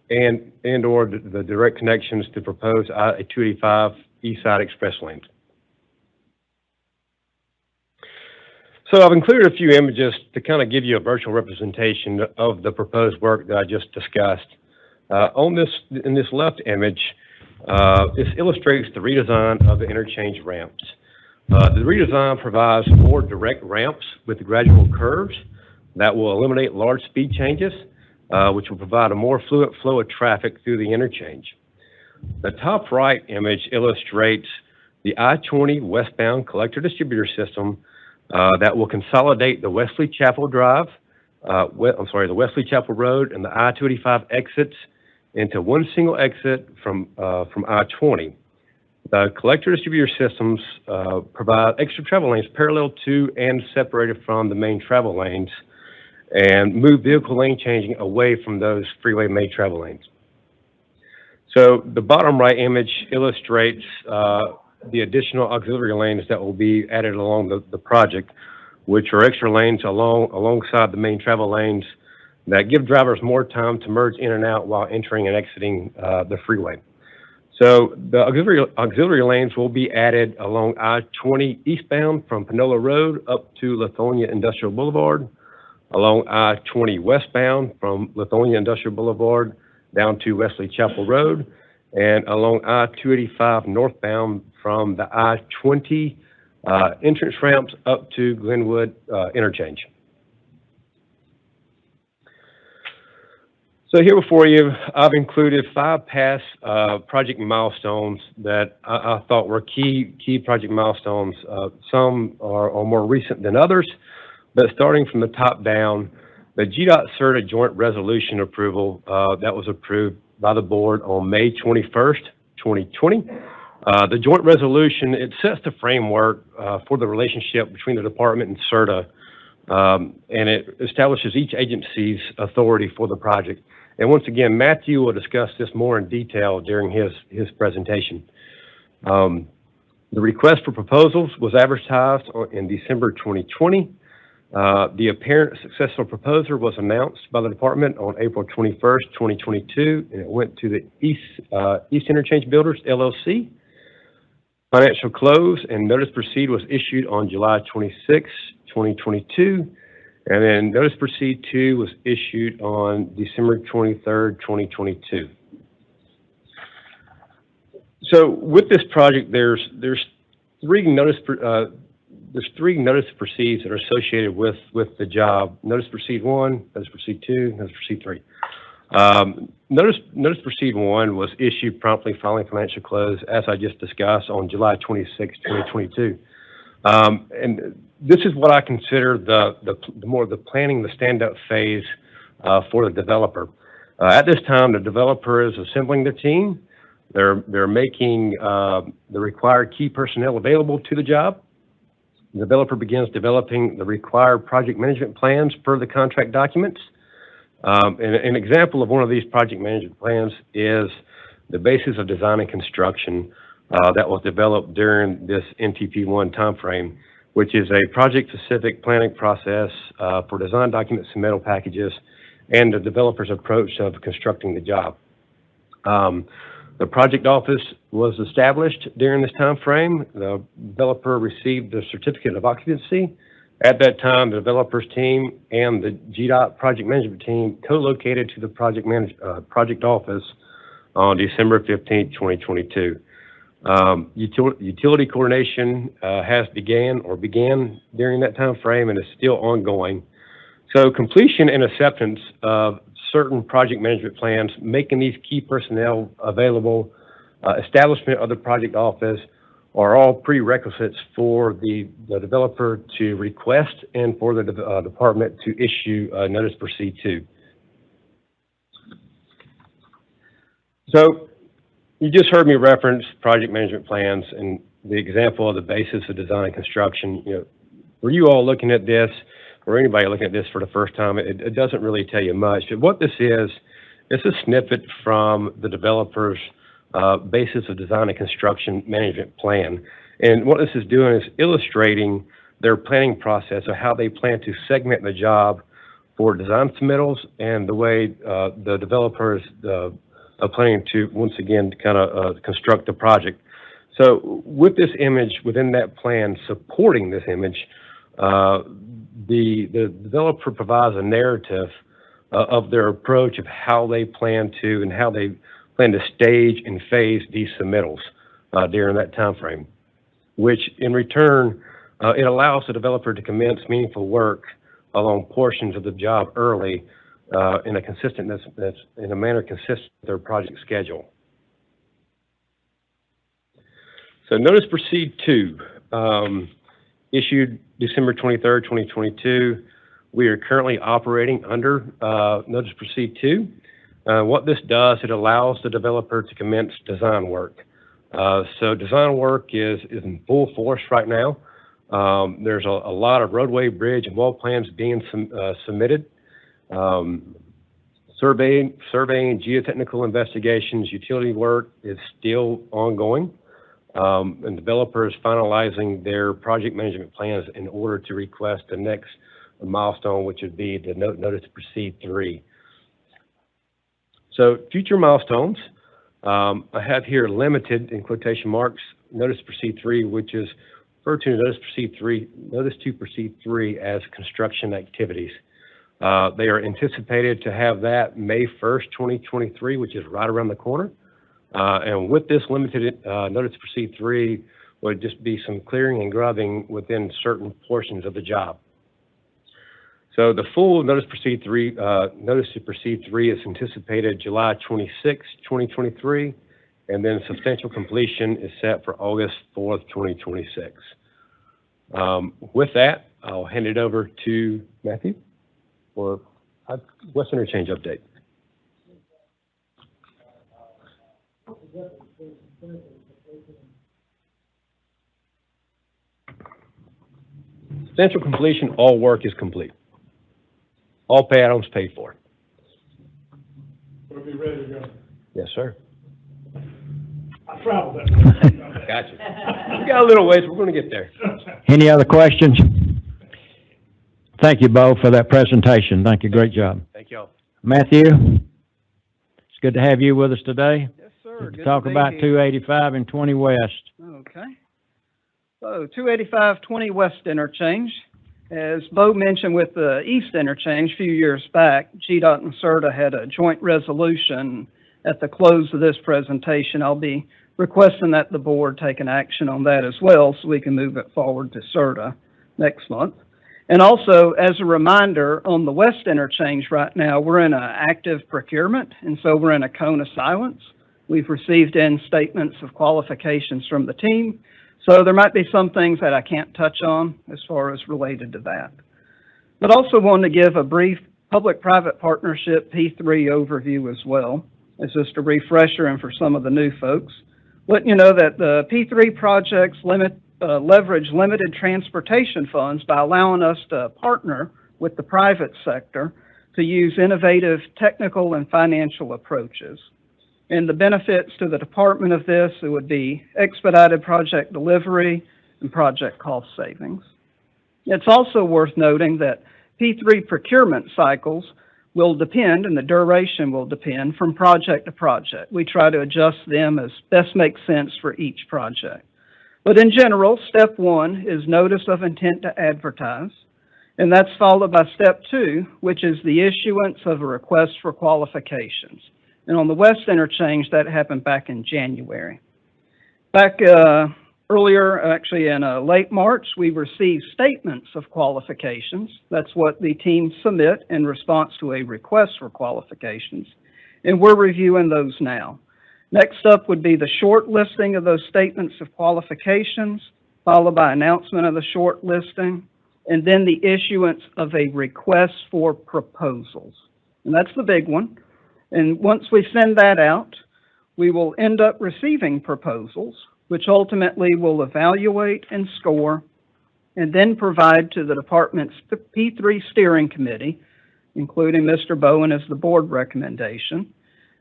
and or the direct connections to proposed I-285 East Side express lanes. So I've included a few images to kind of give you a virtual representation of the proposed work that I just discussed. In this left image, this illustrates the redesign of the interchange ramps. The redesign provides more direct ramps with gradual curves that will eliminate large speed changes, which will provide a more fluid flow of traffic through the interchange. The top right image illustrates the I-20 westbound collector distributor system that will consolidate the Wesley Chapel Drive, the Wesley Chapel Road and the I-285 exits into one single exit from I-20. The collector distributor systems provide extra travel lanes parallel to and separated from the main travel lanes and move vehicle lane changing away from those freeway made travel lanes. So the bottom right image illustrates the additional auxiliary lanes that will be added along the project, which are extra lanes alongside the main travel lanes that give drivers more time to merge in and out while entering and exiting the freeway. So the auxiliary lanes will be added along I-20 eastbound from Panola Road up to Lithonia Industrial Boulevard, along I-20 westbound from Lithonia Industrial Boulevard down to Wesley Chapel Road, and along I-285 northbound from the I-20 entrance ramps up to Glenwood interchange. So here before you, I've included 5 past project milestones that I thought were key project milestones. Some are more recent than others, but starting from the top down, the GDOT-CERTA joint resolution approval that was approved by the board on May 21st, 2020. The joint resolution, it sets the framework for the relationship between the department and CERTA, and it establishes each agency's authority for the project. And once again, Matthew will discuss this more in detail during his presentation. The request for proposals was advertised in December 2020. The apparent successful proposer was announced by the department on April 21st, 2022, and it went to the East Interchange Builders, LLC. Financial close and notice proceed was issued on July 26, 2022. And then notice proceed 2 was issued on December 23rd, 2022. So with this project, there's 3 notice proceeds that are associated with the job. Notice proceed 1, notice proceed 2, notice proceed 3. Notice to proceed 1 was issued promptly following financial close, as I just discussed, on July 26, 2022. And this is what I consider the more the planning, the stand-up phase for the developer. At this time, the developer is assembling the team. They're making the required key personnel available to the job. The developer begins developing the required project management plans per the contract documents. And an example of one of these project management plans is the basis of design and construction that was developed during this NTP1 timeframe, which is a project-specific planning process for design document submittal packages and the developer's approach of constructing the job. The project office was established during this time frame. The developer received the certificate of occupancy. At that time, the developer's team and the GDOT project management team co-located to the project office on December 15, 2022. Utility coordination began during that time frame and is still ongoing. So completion and acceptance of certain project management plans, making these key personnel available, establishment of the project office are all prerequisites for the developer to request and for the department to issue notice to proceed 2. So you just heard me reference project management plans and the example of the basis of design and construction. You know, for you all looking at this, or anybody looking at this for the first time, it doesn't really tell you much. But what this is, it's a snippet from the developer's basis of design and construction management plan. And what this is doing is illustrating their planning process of how they plan to segment the job for design submittals and the way the developers are planning to, once again, kind of construct the project. So with this image, within that plan, supporting this image, the developer provides a narrative of their approach of how they plan to stage and phase these submittals during that time frame, which in return, it allows the developer to commence meaningful work along portions of the job early in a manner consistent with their project schedule. So notice proceed 2, issued December 23rd, 2022. We are currently operating under notice proceed 2. What this does, it allows the developer to commence design work. So design work is in full force right now. There's a lot of roadway, bridge, and wall plans being submitted. Surveying, geotechnical investigations, utility work is still ongoing. And developers finalizing their project management plans in order to request the next milestone, which would be the notice to proceed 3. So future milestones, I have here limited in quotation marks, notice to proceed 3, which is referred to notice to proceed 3 as construction activities. They are anticipated to have that May 1st, 2023, which is right around the corner. And with this limited notice to proceed 3 would just be some clearing and grubbing within certain portions of the job. So the full notice to proceed 3 is anticipated July 26, 2023, and then substantial completion is set for August 4th, 2026. With that, I'll hand it over to Matthew for West Interchange update. Substantial completion, all work is complete. All pay items paid for. We'll be ready to go. Yes, sir. I traveled that way. Gotcha. We got a little ways, we're going to get there. Any other questions? Thank you, Bo, for that presentation. Thank you. Great job. Thank y'all. Matthew, it's good to have you with us today. Yes, sir. To talk about 285 and 20 West. Okay. So 285, 20 West Interchange. As Bo mentioned with the East Interchange a few years back, GDOT and CERTA had a joint resolution. At the close of this presentation, I'll be requesting that the board take an action on that as well so we can move it forward to CERTA next month. And also, as a reminder, on the west interchange right now, we're in an active procurement, and so we're in a cone of silence. We've received in statements of qualifications from the team, so there might be some things that I can't touch on as far as related to that. But also want to give a brief public-private partnership P3 overview as well, as just a refresher and for some of the new folks. Let you know that the P3 projects leverage limited transportation funds by allowing us to partner with the private sector to use innovative technical and financial approaches. And the benefits to the department of this, it would be expedited project delivery and project cost savings. It's also worth noting that P3 procurement cycles will depend, and the duration will depend from project to project. We try to adjust them as best makes sense for each project. But in general, step one is notice of intent to advertise, and that's followed by step two, which is the issuance of a request for qualifications. And on the west interchange, that happened back in January. Back earlier, actually in late March, we received statements of qualifications. That's what the team submit in response to a request for qualifications, and we're reviewing those now. Next up would be the short listing of those statements of qualifications, followed by announcement of the short listing, and then the issuance of a request for proposals. And that's the big one. And once we send that out, we will end up receiving proposals, which ultimately will evaluate and score, and then provide to the department's P3 steering committee, including Mr. Bowen as the board recommendation,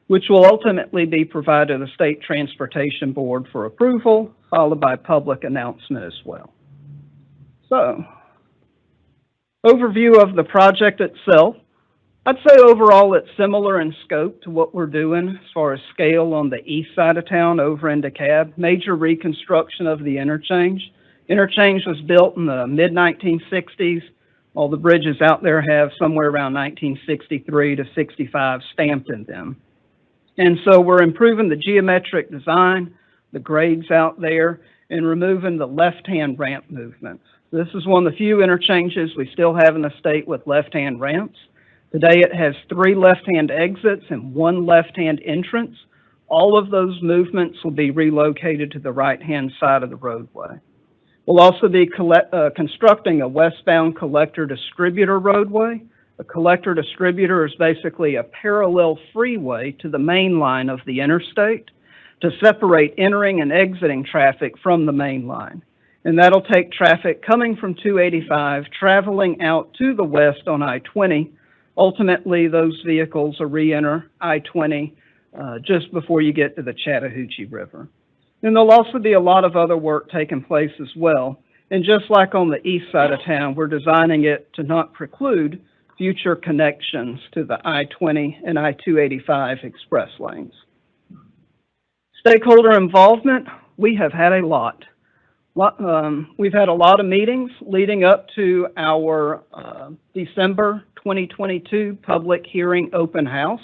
which will ultimately be provided to the State Transportation Board for approval, followed by public announcement as well. So, overview of the project itself. I'd say overall it's similar in scope to what we're doing as far as scale on the east side of town over in DeKalb. Major reconstruction of the interchange. Interchange was built in the mid-1960s. All the bridges out there have somewhere around 1963 to 65 stamped in them. And so we're improving the geometric design, the grades out there, and removing the left-hand ramp movements. This is one of the few interchanges we still have in the state with left-hand ramps. Today it has 3 left-hand exits and 1 left-hand entrance. All of those movements will be relocated to the right-hand side of the roadway. We'll also be constructing a westbound collector distributor roadway. A collector distributor is basically a parallel freeway to the main line of the interstate to separate entering and exiting traffic from the main line. And that'll take traffic coming from 285, traveling out to the west on I-20. Ultimately, those vehicles will re-enter I-20 just before you get to the Chattahoochee River. And there'll also be a lot of other work taking place as well. And just like on the east side of town, we're designing it to not preclude future connections to the I-20 and I-285 express lanes. Stakeholder involvement, we have had a lot. We've had a lot of meetings leading up to our December 2022 public hearing open house.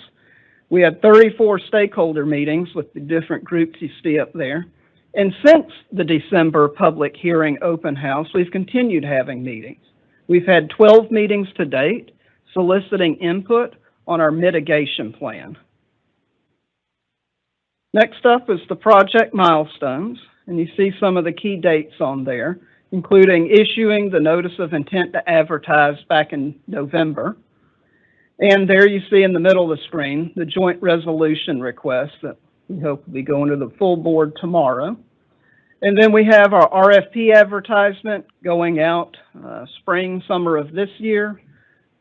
We had 34 stakeholder meetings with the different groups you see up there. And since the December public hearing open house, we've continued having meetings. We've had 12 meetings to date, soliciting input on our mitigation plan. Next up is the project milestones, and you see some of the key dates on there, including issuing the notice of intent to advertise back in November. And there you see in the middle of the screen, the joint resolution request that we hope will be going to the full board tomorrow. And then we have our RFP advertisement going out spring, summer of this year.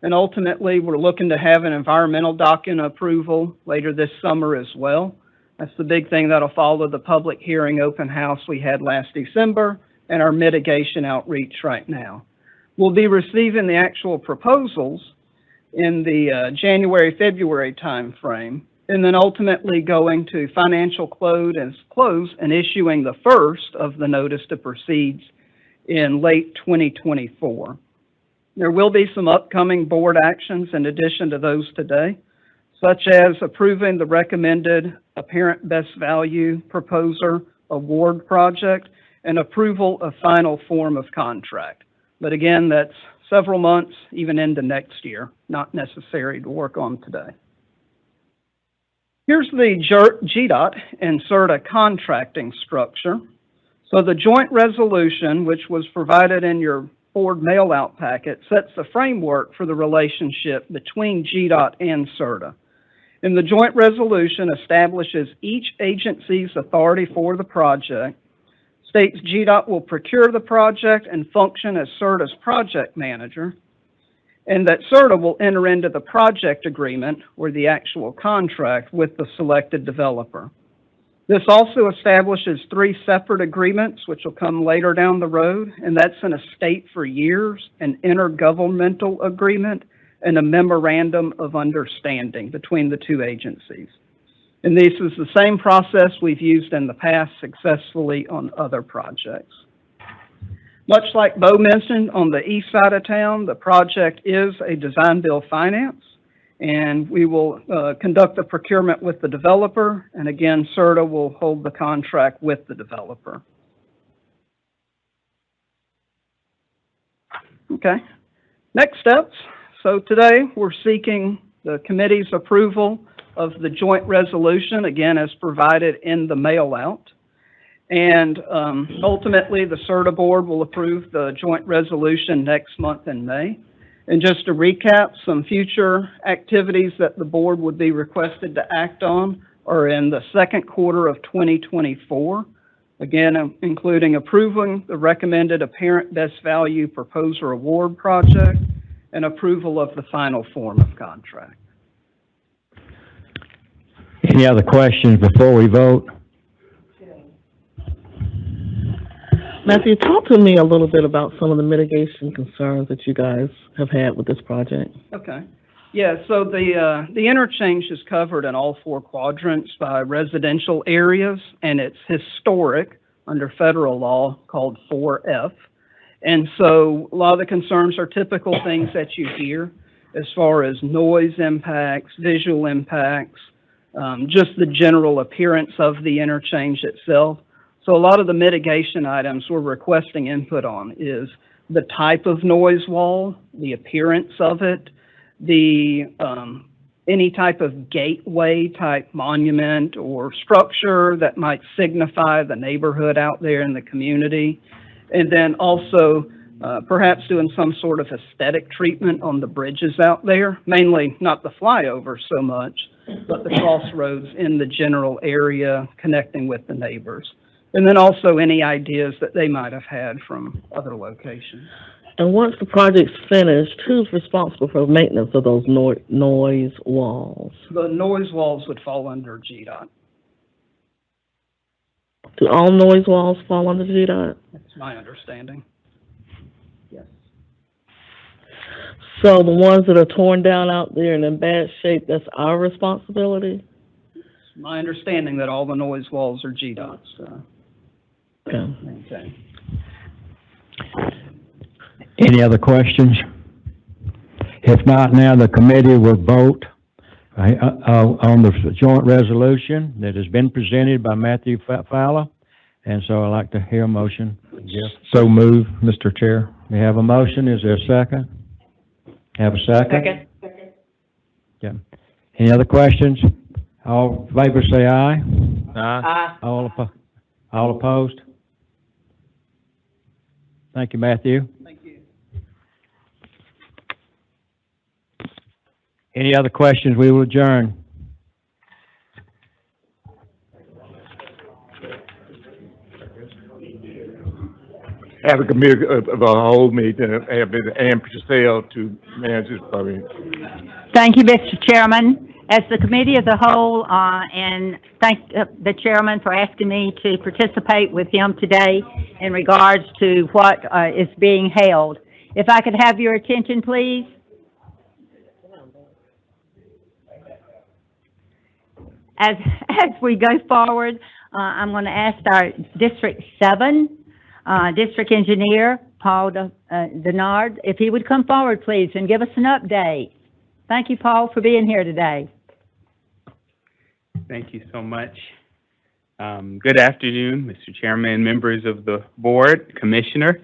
And ultimately, we're looking to have an environmental document approval later this summer as well. That's the big thing that'll follow the public hearing open house we had last December and our mitigation outreach right now. We'll be receiving the actual proposals in the January-February timeframe, and then ultimately going to financial close and issuing the first of the notice to proceed in late 2024. There will be some upcoming board actions in addition to those today, such as approving the recommended apparent best value proposer award project and approval of final form of contract. But again, that's several months, even into next year, not necessary to work on today. Here's the GDOT and CERTA contracting structure. So the joint resolution, which was provided in your board mail-out packet, sets the framework for the relationship between GDOT and CERTA. And the joint resolution establishes each agency's authority for the project, states GDOT will procure the project and function as CERTA's project manager, and that CERTA will enter into the project agreement, or the actual contract, with the selected developer. This also establishes 3 separate agreements, which will come later down the road, and that's an estate for years, an intergovernmental agreement, and a memorandum of understanding between the 2 agencies. And this is the same process we've used in the past successfully on other projects. Much like Bo mentioned, on the east side of town, the project is a design-build finance, and we will conduct the procurement with the developer, and again, CERTA will hold the contract with the developer. Okay, next steps. So today, we're seeking the committee's approval of the joint resolution, again, as provided in the mail-out. And ultimately, the CERTA board will approve the joint resolution next month in May. And just to recap, some future activities that the board would be requested to act on are in the second quarter of 2024, again, including approving the recommended apparent best value proposer award project and approval of the final form of contract. Any other questions before we vote? Matthew, talk to me a little bit about some of the mitigation concerns that you guys have had with this project. Okay. Yeah, so the interchange is covered in all 4 quadrants by residential areas, and it's historic under federal law called 4F. And so a lot of the concerns are typical things that you hear as far as noise impacts, visual impacts, just the general appearance of the interchange itself. So a lot of the mitigation items we're requesting input on is the type of noise wall, the appearance of it, the any type of gateway type monument or structure that might signify the neighborhood out there in the community. And then also perhaps doing some sort of aesthetic treatment on the bridges out there, mainly not the flyover so much, but the crossroads in the general area connecting with the neighbors. And then also any ideas that they might have had from other locations. And once the project's finished, who's responsible for maintenance of those noise walls? The noise walls would fall under GDOT. Do all noise walls fall under GDOT? That's my understanding. Yes. So the ones that are torn down out there and in bad shape, that's our responsibility? It's my understanding that all the noise walls are GDOT's. Okay. Any other questions? If not, now the committee will vote on the joint resolution that has been presented by Matthew Fowler. And so I'd like to hear a motion. Jeff? So move, Mr. Chair. We have a motion. Is there a second? Have a second? Second. Yeah. Any other questions? All in favor say aye. Aye. All opposed? Thank you, Matthew. Thank you. Any other questions? We will adjourn. Have a committee of a whole meeting, have Ms. Ann Purcell to manage this program. Thank you, Mr. Chairman. As the committee as a whole, and thank the chairman for asking me to participate with him today in regards to what is being held. If I could have your attention, please. As we go forward, I'm going to ask our District 7 District Engineer, Paul Denard, if he would come forward, please, and give us an update. Thank you, Paul, for being here today. Thank you so much. Good afternoon, Mr. Chairman, members of the board, Commissioner.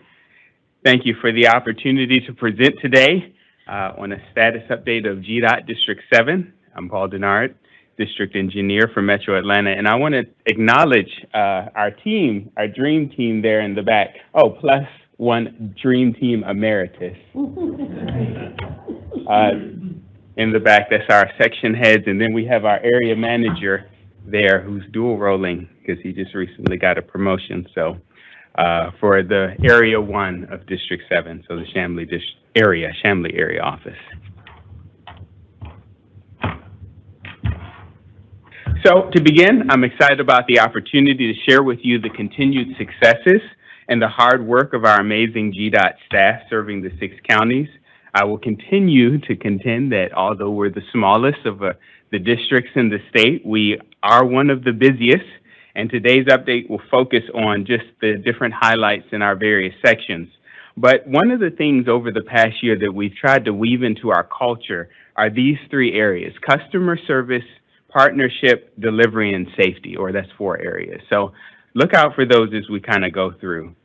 Thank you for the opportunity to present today on a status update of GDOT District 7. I'm Paul Denard, District Engineer for Metro Atlanta, and I want to acknowledge our team, our dream team there in the back. Oh, plus one dream team emeritus. In the back, that's our section heads, and then we have our area manager there who's dual rolling because he just recently got a promotion. So for the Area 1 of District 7, so the Chamblee area office. So to begin, I'm excited about the opportunity to share with you the continued successes and the hard work of our amazing GDOT staff serving the 6 counties. I will continue to contend that although we're the smallest of the districts in the state, we are one of the busiest, and today's update will focus on just the different highlights in our various sections. But one of the things over the past year that we've tried to weave into our culture are these 3 areas: customer service, partnership, delivery, and safety, or that's 4 areas. So look out for those as we kind of go through.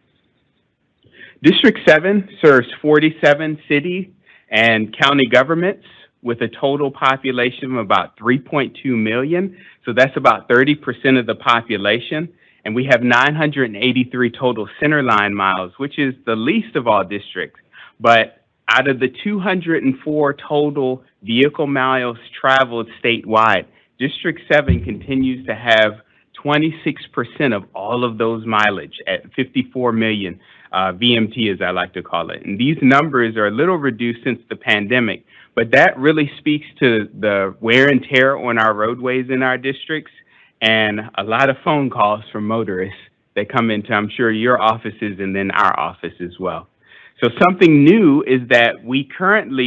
District 7 serves 47 city and county governments with a total population of about 3.2 million. So that's about 30% of the population. And we have 983 total centerline miles, which is the least of all districts. But out of the 204 total vehicle miles traveled statewide, District 7 continues to have 26% of all of those mileage at 54 million VMT, as I like to call it. And these numbers are a little reduced since the pandemic, but that really speaks to the wear and tear on our roadways in our districts and a lot of phone calls from motorists that come into, I'm sure, your offices and then our office as well. So something new is that we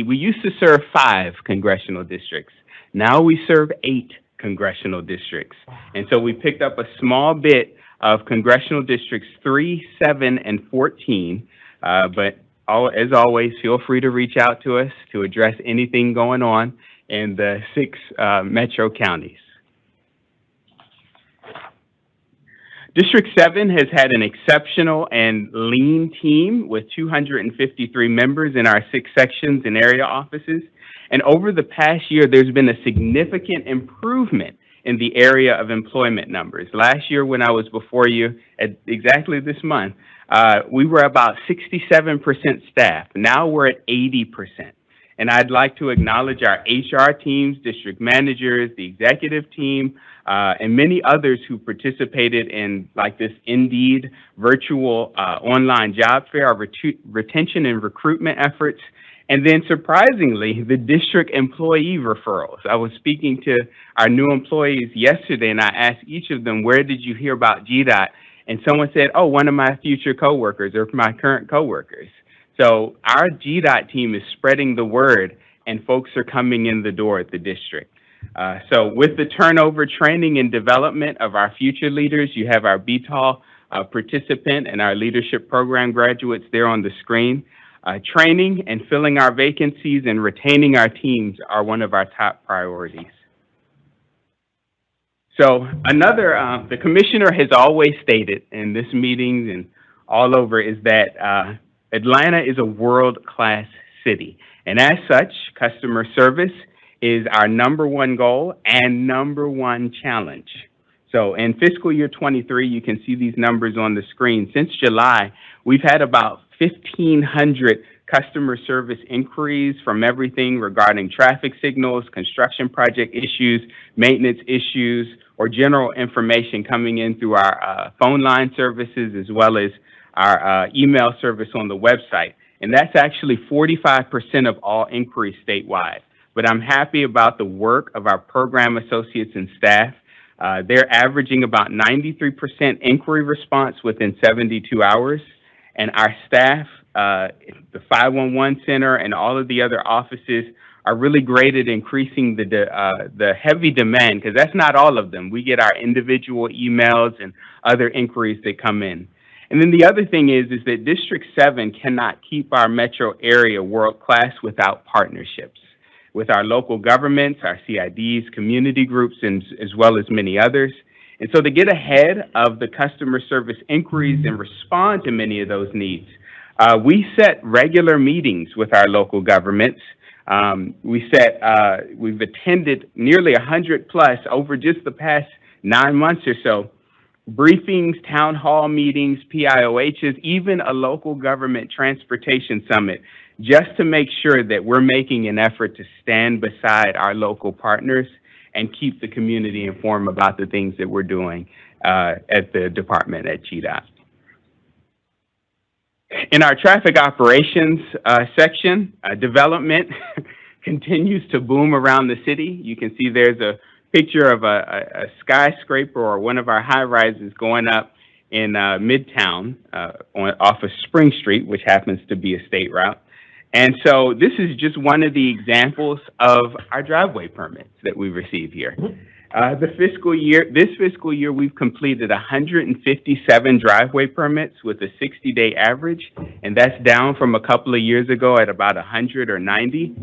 used to serve 5 congressional districts. Now we serve 8 congressional districts. And so we picked up a small bit of congressional districts 3, 7, and 14. But as always, feel free to reach out to us to address anything going on in the 6 metro counties. District 7 has had an exceptional and lean team with 253 members in our 6 sections and area offices. And over the past year, there's been a significant improvement in the area of employment numbers. Last year, when I was before you at exactly this month, we were about 67% staff. Now we're at 80%. And I'd like to acknowledge our HR teams, district managers, the executive team, and many others who participated in like this Indeed virtual online job fair, our retention and recruitment efforts. And then surprisingly, the district employee referrals. I was speaking to our new employees yesterday and I asked each of them, where did you hear about GDOT? And someone said, oh, one of my future coworkers or my current coworkers. So our GDOT team is spreading the word and folks are coming in the door at the district. So with the turnover training and development of our future leaders, you have our BTOL participant and our leadership program graduates there on the screen. Training and filling our vacancies and retaining our teams are one of our top priorities. So the commissioner has always stated in this meeting and all over is that Atlanta is a world-class city. And as such, customer service is our #1 goal and #1 challenge. So in fiscal year 23, you can see these numbers on the screen. Since July, we've had about 1,500 customer service inquiries from everything regarding traffic signals, construction project issues, maintenance issues, or general information coming in through our phone line services as well as our email service on the website. And that's actually 45% of all inquiries statewide. But I'm happy about the work of our program associates and staff. They're averaging about 93% inquiry response within 72 hours. And our staff, the 511 center and all of the other offices are really great at increasing the heavy demand, because that's not all of them. We get our individual emails and other inquiries that come in. And then the other thing is that District 7 cannot keep our metro area world-class without partnerships with our local governments, our CIDs, community groups, and as well as many others. And so to get ahead of the customer service inquiries and respond to many of those needs, We set regular meetings with our local governments. We've attended nearly 100 plus over just the past 9 months or so. Briefings, town hall meetings, PIOHs, even a local government transportation summit, just to make sure that we're making an effort to stand beside our local partners and keep the community informed about the things that we're doing at the department at GDOT. In our traffic operations section, development continues to boom around the city. You can see there's a picture of a skyscraper or one of our high rises going up in Midtown off of Spring Street, which happens to be a state route. And so this is just one of the examples of our driveway permits that we receive here. This fiscal year, we've completed 157 driveway permits with a 60-day average, and that's down from a couple of years ago at about 100 or 90.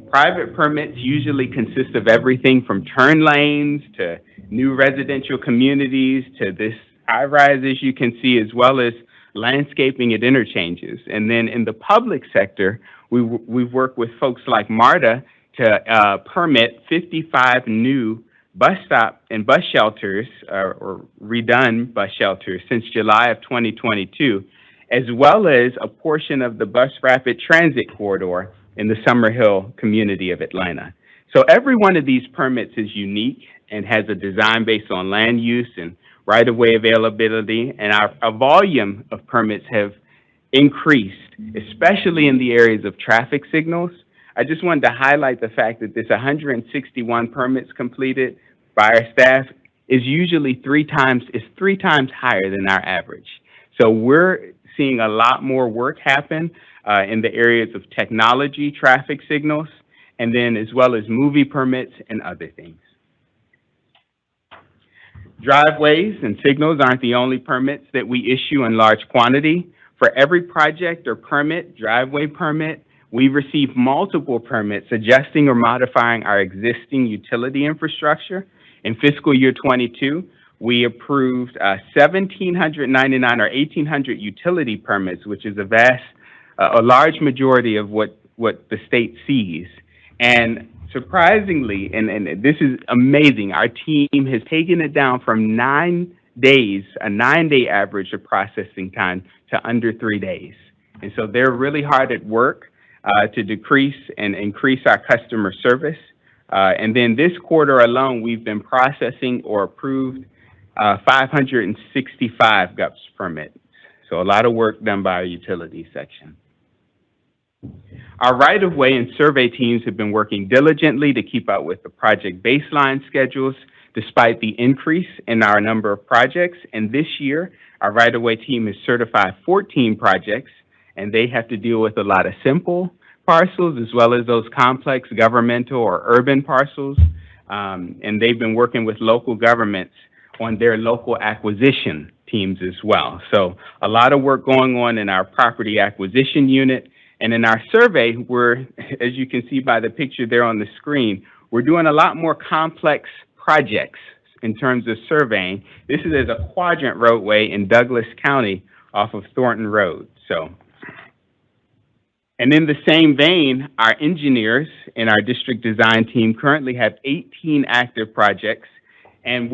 Private permits usually consist of everything from turn lanes to new residential communities to this high-rise, as you can see, as well as landscaping at interchanges. And then in the public sector, we've worked with folks like MARTA to permit 55 new bus stop and bus shelters, or redone bus shelters, since July of 2022, as well as a portion of the bus rapid transit corridor in the Summerhill community of Atlanta. So every one of these permits is unique and has a design based on land use and right-of-way availability, and our volume of permits have increased, especially in the areas of traffic signals. I just wanted to highlight the fact that this 161 permits completed by our staff is usually three times higher than our average. So we're seeing a lot more work happen in the areas of technology, traffic signals, and then as well as movie permits and other things. Driveways and signals aren't the only permits that we issue in large quantity. For every project or permit, driveway permit, we receive multiple permits adjusting or modifying our existing utility infrastructure. In fiscal year 22, we approved 1,799 or 1,800 utility permits, which is a large majority of what the state sees. And surprisingly, and this is amazing, our team has taken it down from 9 days, a 9-day average of processing time, to under 3 days. And so they're really hard at work to decrease and increase our customer service. And then this quarter alone, we've been processing or approved 565 GUPS permits. So a lot of work done by our utility section. Our right-of-way and survey teams have been working diligently to keep up with the project baseline schedules, despite the increase in our number of projects. And this year, our right-of-way team has certified 14 projects, and they have to deal with a lot of simple parcels as well as those complex governmental or urban parcels. And they've been working with local governments on their local acquisition teams as well. So a lot of work going on in our property acquisition unit. And in our survey, we're, as you can see by the picture there on the screen, we're doing a lot more complex projects in terms of surveying. This is as a quadrant roadway in Douglas County off of Thornton Road. And in the same vein, our engineers in our district design team currently have 18 active projects, and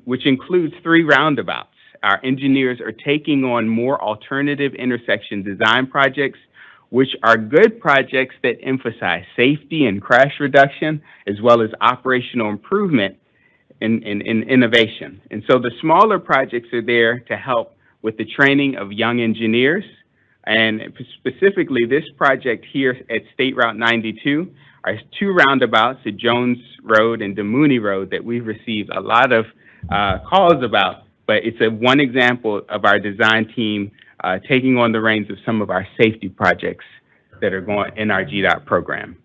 which includes 3 roundabouts. Our engineers are taking on more alternative intersection design projects, which are good projects that emphasize safety and crash reduction, as well as operational improvement in innovation. And so the smaller projects are there to help with the training of young engineers. And specifically, this project here at State Route 92 are 2 roundabouts at Jones Road and DeMooney Road that we've received a lot of calls about, but it's one example of our design team taking on the reins of some of our safety projects that are going in our GDOT program.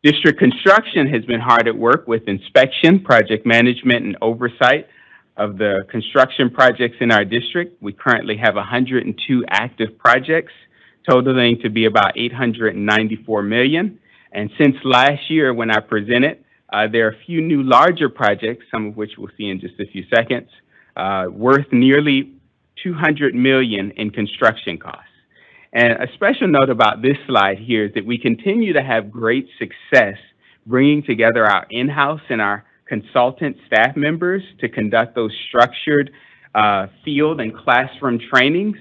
District construction has been hard at work with inspection, project management, and oversight of the construction projects in our district. We currently have 102 active projects, totaling to be about $894 million. And since last year when I presented, there are a few new larger projects, some of which we'll see in just a few seconds, worth nearly $200 million in construction costs. And a special note about this slide here is that we continue to have great success bringing together our in-house and our consultant staff members to conduct those structured field and classroom trainings.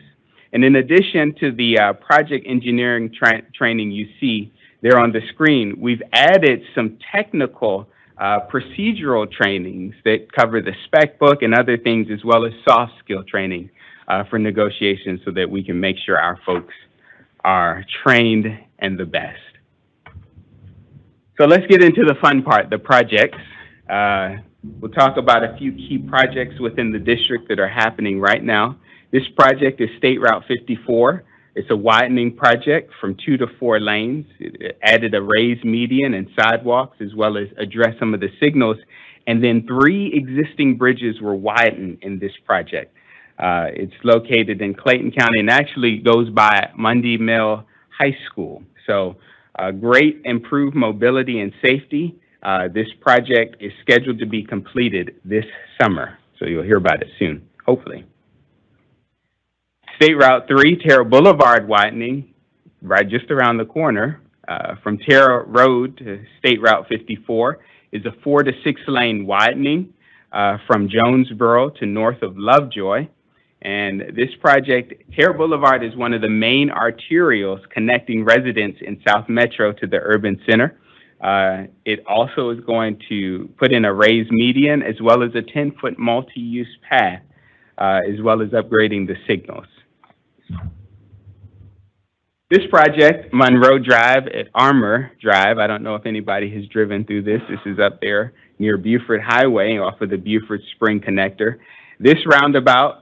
And in addition to the project engineering training you see there on the screen, we've added some technical procedural trainings that cover the spec book and other things, as well as soft skill training for negotiations, so that we can make sure our folks are trained and the best. So let's get into the fun part, the projects. We'll talk about a few key projects within the district that are happening right now. This project is State Route 54. It's a widening project from 2 to 4 lanes. It added a raised median and sidewalks, as well as addressed some of the signals. And then 3 existing bridges were widened in this project. It's located in Clayton County and actually goes by Mundy Mill High School. So great improved mobility and safety. This project is scheduled to be completed this summer. So you'll hear about it soon, hopefully. State Route 3, Terra Boulevard widening, right just around the corner from Terra Road to State Route 54 is a 4 to 6 lane widening from Jonesboro to north of Lovejoy. And this project, Terra Boulevard, is one of the main arterials connecting residents in South Metro to the urban center. It also is going to put in a raised median as well as a 10-foot multi-use path, as well as upgrading the signals. This project, Monroe Drive at Armour Drive, I don't know if anybody has driven through this. This is up there near Buford Highway off of the Buford Spring Connector. This roundabout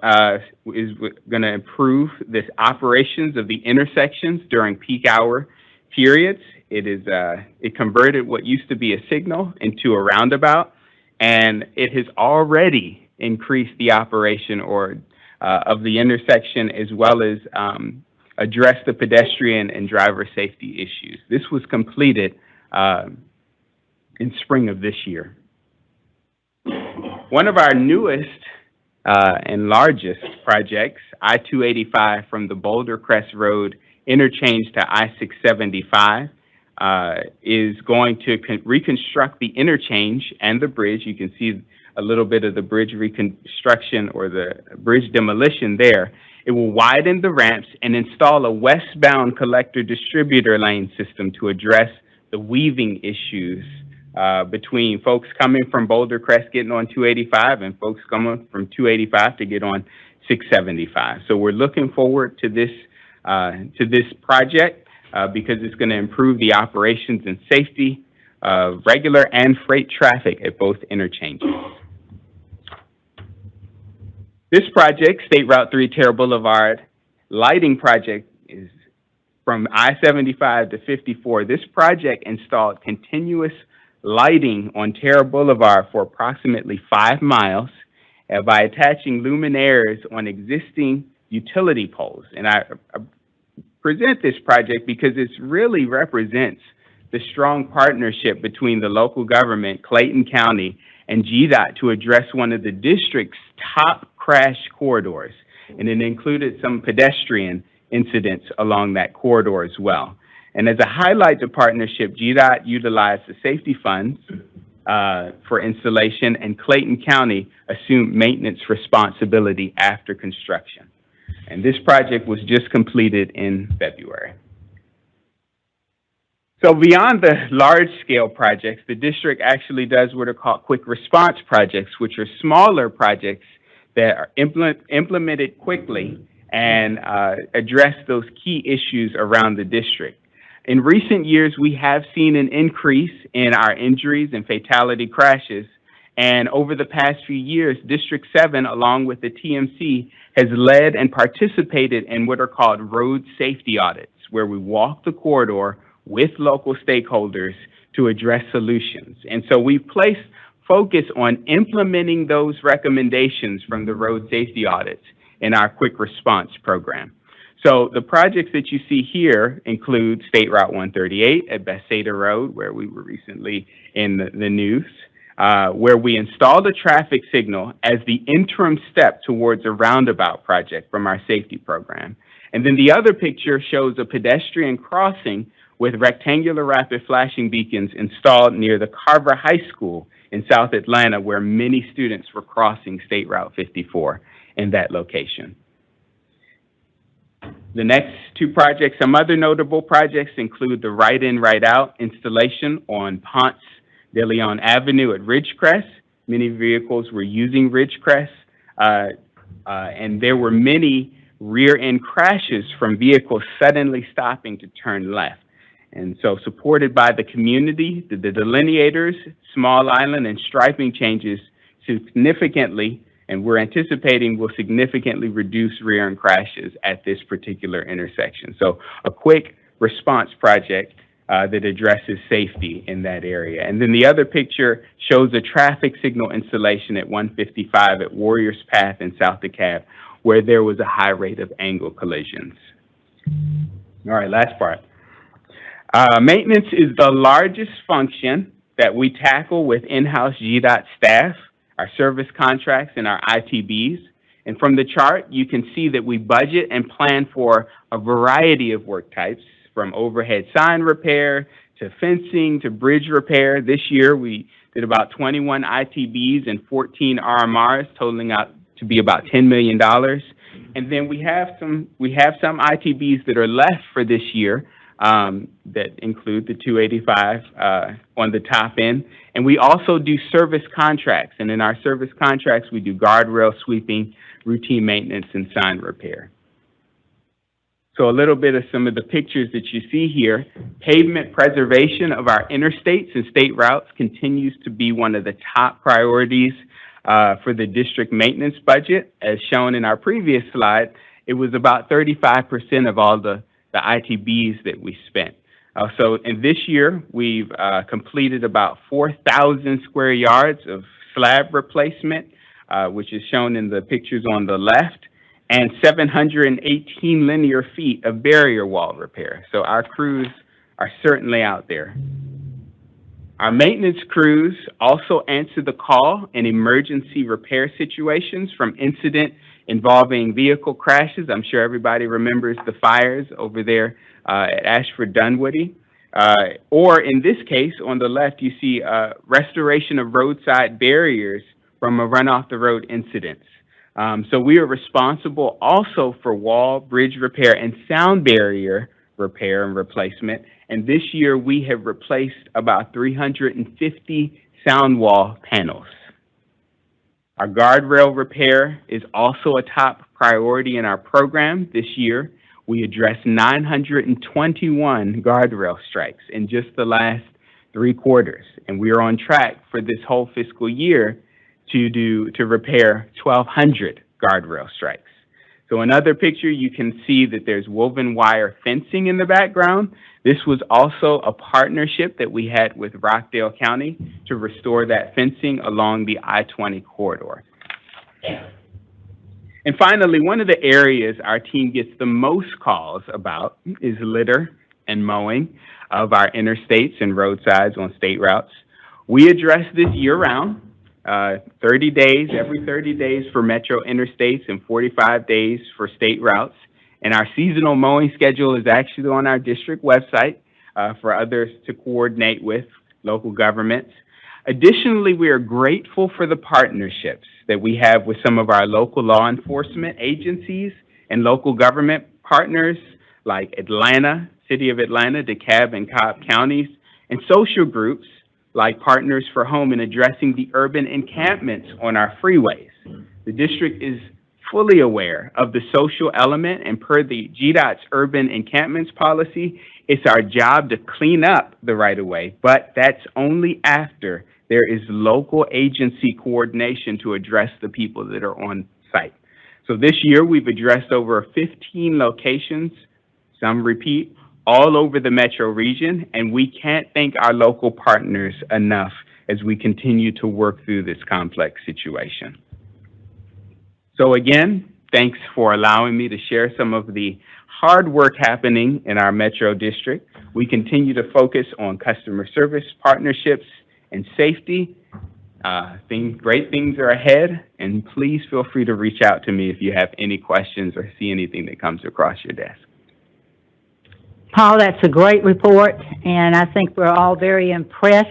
is going to improve the operations of the intersections during peak hour periods. It converted what used to be a signal into a roundabout, and it has already increased the operation of the intersection, as well as address the pedestrian and driver safety issues. This was completed in spring of this year. One of our newest and largest projects, I-285 from the Boulder Crest Road interchange to I-675, is going to reconstruct the interchange and the bridge. You can see a little bit of the bridge reconstruction or the bridge demolition there. It will widen the ramps and install a westbound collector distributor lane system to address the weaving issues between folks coming from Boulder Crest getting on 285 and folks coming from 285 to get on 675. So we're looking forward to this project because it's going to improve the operations and safety of regular and freight traffic at both interchanges. This project, State Route 3 Terra Boulevard lighting project, is from I-75 to 54. This project installed continuous lighting on Terra Boulevard for approximately 5 miles by attaching luminaires on existing utility poles. And I present this project because it really represents the strong partnership between the local government, Clayton County, and GDOT to address one of the district's top crash corridors. And it included some pedestrian incidents along that corridor as well. And as a highlight to partnership, GDOT utilized the safety funds for installation, and Clayton County assumed maintenance responsibility after construction. And this project was just completed in February. So beyond the large-scale projects, the district actually does what are called quick response projects, which are smaller projects that are implemented quickly and address those key issues around the district. In recent years, we have seen an increase in our injuries and fatality crashes. And over the past few years, District 7, along with the TMC, has led and participated in what are called road safety audits, where we walk the corridor with local stakeholders to address solutions. And so we've placed focus on implementing those recommendations from the road safety audits in our quick response program. So the projects that you see here include State Route 138 at Bethsaida Road, where we were recently in the news, where we installed a traffic signal as the interim step towards a roundabout project from our safety program. And then the other picture shows a pedestrian crossing with rectangular rapid flashing beacons installed near the Carver High School in South Atlanta, where many students were crossing State Route 54 in that location. The next two projects, some other notable projects include the Right-In, Right-Out installation on Ponce de Leon Avenue at Ridgecrest. Many vehicles were using Ridgecrest, and there were many rear-end crashes from vehicles suddenly stopping to turn left. And so, supported by the community, the delineators, small island, and striping changes significantly, and we're anticipating will significantly reduce rear-end crashes at this particular intersection. So, a quick response project that addresses safety in that area. And then the other picture shows a traffic signal installation at 155 at Warriors Path in South DeKalb, where there was a high rate of angle collisions. All right, last part. Maintenance is the largest function that we tackle with in-house GDOT staff, our service contracts, and our ITBs. And from the chart, you can see that we budget and plan for a variety of work types, from overhead sign repair to fencing to bridge repair. This year, we did about 21 ITBs and 14 RMRs, totaling out to be about $10 million. And then we have some ITBs that are left for this year that include the 285 on the top end. And we also do service contracts. And in our service contracts, we do guardrail sweeping, routine maintenance, and sign repair. So a little bit of some of the pictures that you see here. Pavement preservation of our interstates and state routes continues to be one of the top priorities for the district maintenance budget. As shown in our previous slide, it was about 35% of all the ITBs that we spent. So in this year, we've completed about 4,000 square yards of slab replacement, which is shown in the pictures on the left, and 718 linear feet of barrier wall repair. So our crews are certainly out there. Our maintenance crews also answer the call in emergency repair situations, from incident involving vehicle crashes. I'm sure everybody remembers the fires over there at Ashford Dunwoody. Or in this case, on the left, you see restoration of roadside barriers from a run-off-the-road incidents. So we are responsible also for wall, bridge repair, and sound barrier repair and replacement. And this year, we have replaced about 350 sound wall panels. Our guardrail repair is also a top priority in our program. This year, we addressed 921 guardrail strikes in just the last 3 quarters. And we are on track for this whole fiscal year to repair 1,200 guardrail strikes. So another picture, you can see that there's woven wire fencing in the background. This was also a partnership that we had with Rockdale County to restore that fencing along the I-20 corridor. And finally, one of the areas our team gets the most calls about is litter and mowing of our interstates and roadsides on state routes. We address this year-round. 30 days, every 30 days for metro interstates and 45 days for state routes. And our seasonal mowing schedule is actually on our district website for others to coordinate with local governments. Additionally, we are grateful for the partnerships that we have with some of our local law enforcement agencies and local government partners like Atlanta, City of Atlanta, DeKalb, and Cobb counties, and social groups like Partners for Home in addressing the urban encampments on our freeways. The district is fully aware of the social element, and per the GDOT's urban encampments policy, it's our job to clean up the right-of-way, but that's only after there is local agency coordination to address the people that are on site. So this year, we've addressed over 15 locations, some repeat, all over the metro region, and we can't thank our local partners enough as we continue to work through this complex situation. So again, thanks for allowing me to share some of the hard work happening in our metro district. We continue to focus on customer service partnerships and safety, Great things are ahead, and please feel free to reach out to me if you have any questions or see anything that comes across your desk. Paul, that's a great report, and I think we're all very impressed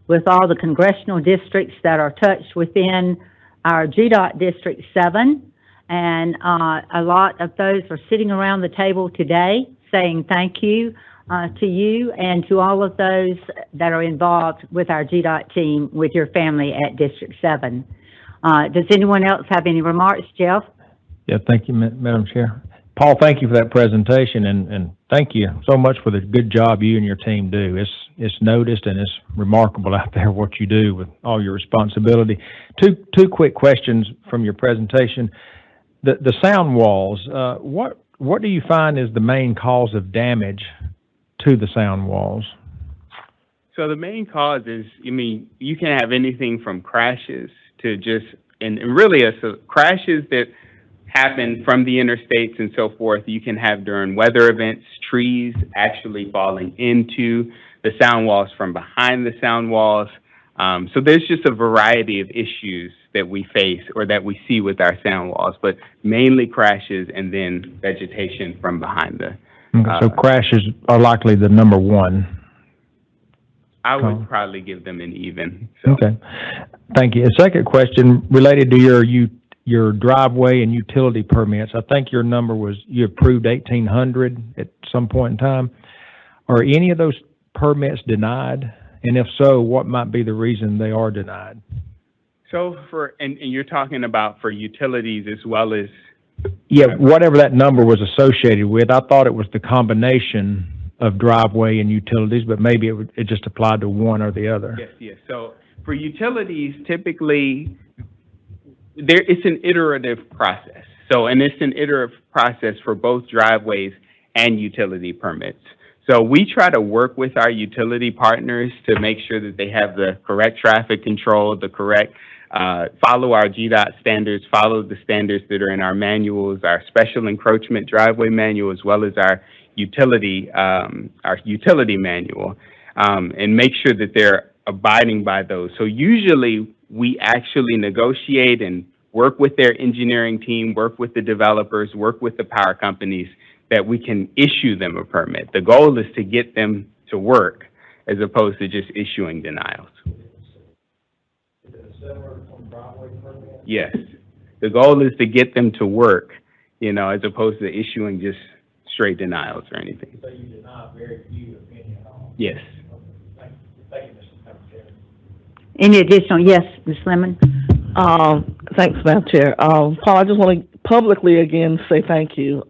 with all the congressional districts that are touched within our GDOT District 7. And a lot of those are sitting around the table today saying thank you to you and to all of those that are involved with our GDOT team, with your family at District 7. Does anyone else have any remarks, Jeff? Yeah, thank you, Madam Chair. Paul, thank you for that presentation, and thank you so much for the good job you and your team do. It's noticed, and it's remarkable out there what you do with all your responsibility. Two quick questions from your presentation. The sound walls, what do you find is the main cause of damage to the sound walls? So the main cause is, you can have anything from crashes to just, and really crashes that happen from the interstates and so forth. You can have during weather events, trees actually falling into the sound walls from behind the sound walls. So there's just a variety of issues that we face or that we see with our sound walls, but mainly crashes and then vegetation from behind the. So crashes are likely the number one. I would probably give them an even. So. Okay, thank you. A second question related to your driveway and utility permits. I think your number was, you approved 1,800 at some point in time. Are any of those permits denied? And if so, what might be the reason they are denied? So and you're talking about for utilities as well as? Yeah, whatever that number was associated with. I thought it was the combination of driveway and utilities, but maybe it just applied to one or the other. Yes. So for utilities, typically, it's an iterative process. And it's an iterative process for both driveways and utility permits. So we try to work with our utility partners to make sure that they have the correct traffic control, the correct, follow our GDOT standards, follow the standards that are in our manuals, our special encroachment driveway manual, as well as our utility manual, and make sure that they're abiding by those. So usually we actually negotiate and work with their engineering team, work with the developers, work with the power companies, that we can issue them a permit. The goal is to get them to work as opposed to just issuing denials. Yes. The goal is to get them to work, as opposed to issuing just straight denials or anything. So you deny very few, if any at all? Yes. Thank you, Mr. Secretary. Any additional? Yes, Ms. Lemon? Thanks, Madam Chair. Paul, I just want to publicly again say thank you.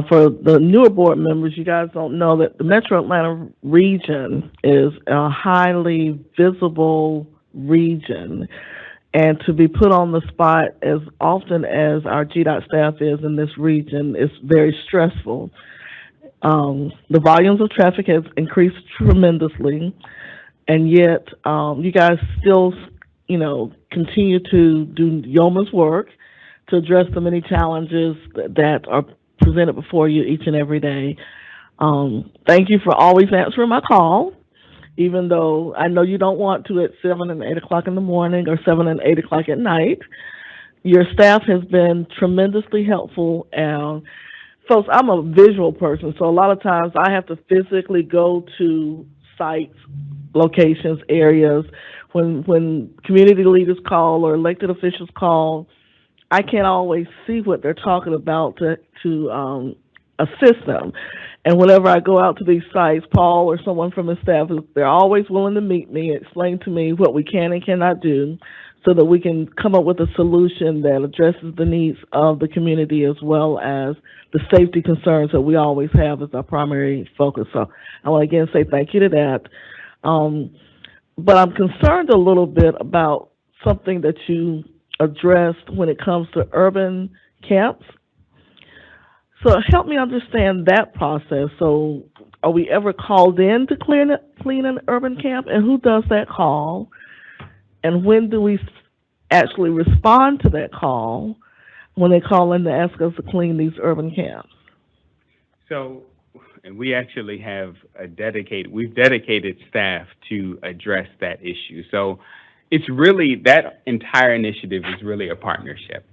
For the newer board members, you guys don't know that the Metro Atlanta region is a highly visible region. And to be put on the spot as often as our GDOT staff is in this region is very stressful. The volumes of traffic has increased tremendously, and yet you guys still, continue to do yeoman's work to address the many challenges that are presented before you each and every day. Thank you for always answering my call, even though I know you don't want to at 7 and 8 o'clock in the morning or 7 and 8 o'clock at night. Your staff has been tremendously helpful. And folks, I'm a visual person, so a lot of times I have to physically go to sites, locations, areas. When community leaders call or elected officials call, I can't always see what they're talking about to assist them. And whenever I go out to these sites, Paul or someone from the staff, they're always willing to meet me, explain to me what we can and cannot do so that we can come up with a solution that addresses the needs of the community as well as the safety concerns that we always have as our primary focus. So I want to again say thank you to that. But I'm concerned a little bit about something that you addressed when it comes to urban camps. So help me understand that process. So are we ever called in to clean an urban camp, and who does that call? And when do we actually respond to that call when they call in to ask us to clean these urban camps? So, and we actually have we've dedicated staff to address that issue. So it's really, that entire initiative is really a partnership.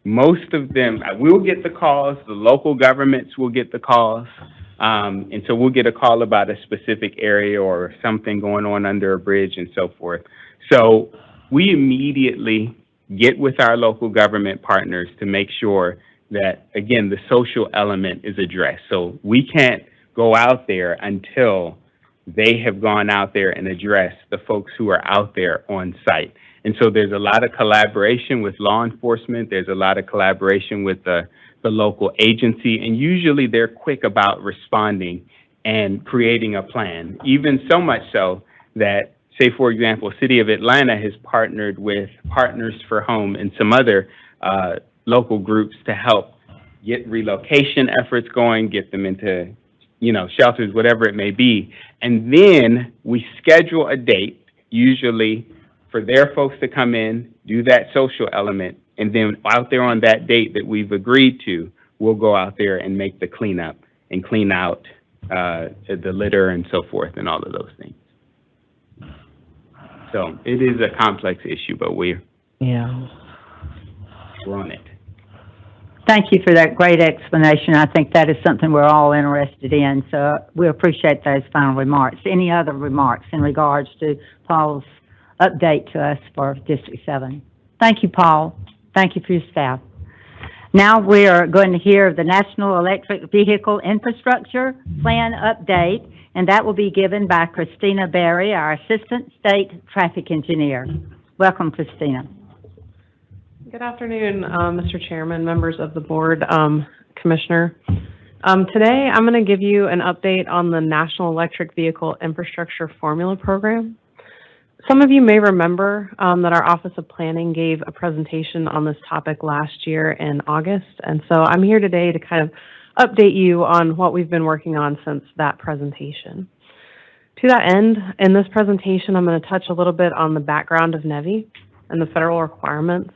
Most of them, we'll get the calls, the local governments will get the calls. And so we'll get a call about a specific area or something going on under a bridge and so forth. So we immediately get with our local government partners to make sure that, again, the social element is addressed. So we can't go out there until they have gone out there and addressed the folks who are out there on site. And so there's a lot of collaboration with law enforcement. There's a lot of collaboration with the local agency, and usually they're quick about responding and creating a plan, even so much so that, say, for example, City of Atlanta has partnered with Partners for Home and some other local groups to help get relocation efforts going, get them into, shelters, whatever it may be. And then we schedule a date, usually for their folks to come in, do that social element, and then out there on that date that we've agreed to, we'll go out there and make the cleanup and clean out the litter and so forth and all of those things. So it is a complex issue, but we're on it. Thank you for that great explanation. I think that is something we're all interested in, so we appreciate those final remarks. Any other remarks in regards to Paul's update to us for District 7? Thank you, Paul. Thank you for your staff. Now we are going to hear the National Electric Vehicle Infrastructure Plan update, and that will be given by Christina Berry, our Assistant State Traffic Engineer. Welcome, Christina. Good afternoon, Mr. Chairman, members of the board, Commissioner. Today, I'm going to give you an update on the National Electric Vehicle Infrastructure Formula Program. Some of you may remember that our Office of Planning gave a presentation on this topic last year in August, and so I'm here today to kind of update you on what we've been working on since that presentation. To that end, in this presentation, I'm going to touch a little bit on the background of NEVI and the federal requirements.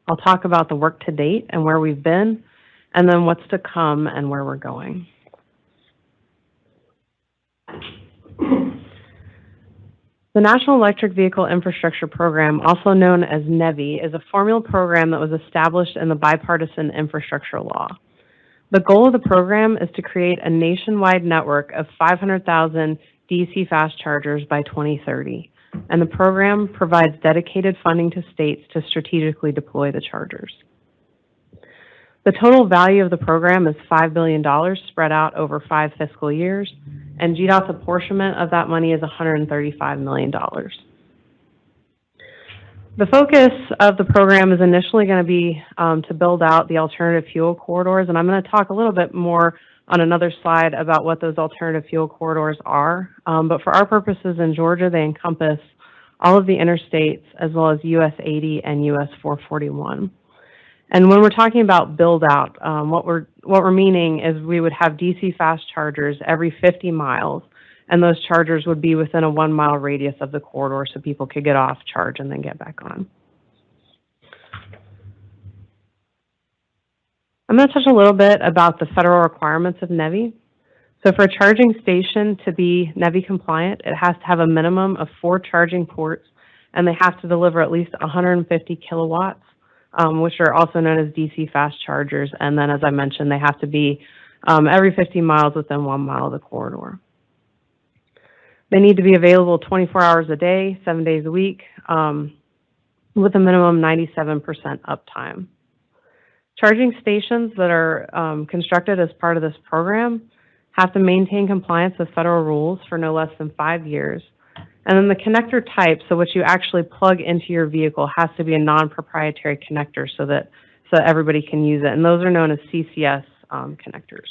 I'll talk about the work to date and where we've been, and then what's to come and where we're going. The National Electric Vehicle Infrastructure Program, also known as NEVI, is a formula program that was established in the Bipartisan Infrastructure Law. The goal of the program is to create a nationwide network of 500,000 DC fast chargers by 2030, and the program provides dedicated funding to states to strategically deploy the chargers. The total value of the program is $5 billion spread out over 5 fiscal years, and GDOT's apportionment of that money is $135 million. The focus of the program is initially going to be to build out the alternative fuel corridors, and I'm going to talk a little bit more on another slide about what those alternative fuel corridors are. But for our purposes in Georgia, they encompass all of the interstates as well as US 80 and US 441. And when we're talking about build out, what we're meaning is we would have DC fast chargers every 50 miles, and those chargers would be within a 1 mile radius of the corridor so people could get off, charge, and then get back on. I'm going to touch a little bit about the federal requirements of NEVI. So for a charging station to be NEVI compliant, it has to have a minimum of 4 charging ports, and they have to deliver at least 150 kilowatts, which are also known as DC fast chargers. And then, as I mentioned, they have to be every 50 miles within 1 mile of the corridor. They need to be available 24 hours a day, 7 days a week, with a minimum 97% uptime. Charging stations that are constructed as part of this program have to maintain compliance with federal rules for no less than 5 years. And then the connector type, so what you actually plug into your vehicle, has to be a non-proprietary connector so that everybody can use it. And those are known as CCS connectors.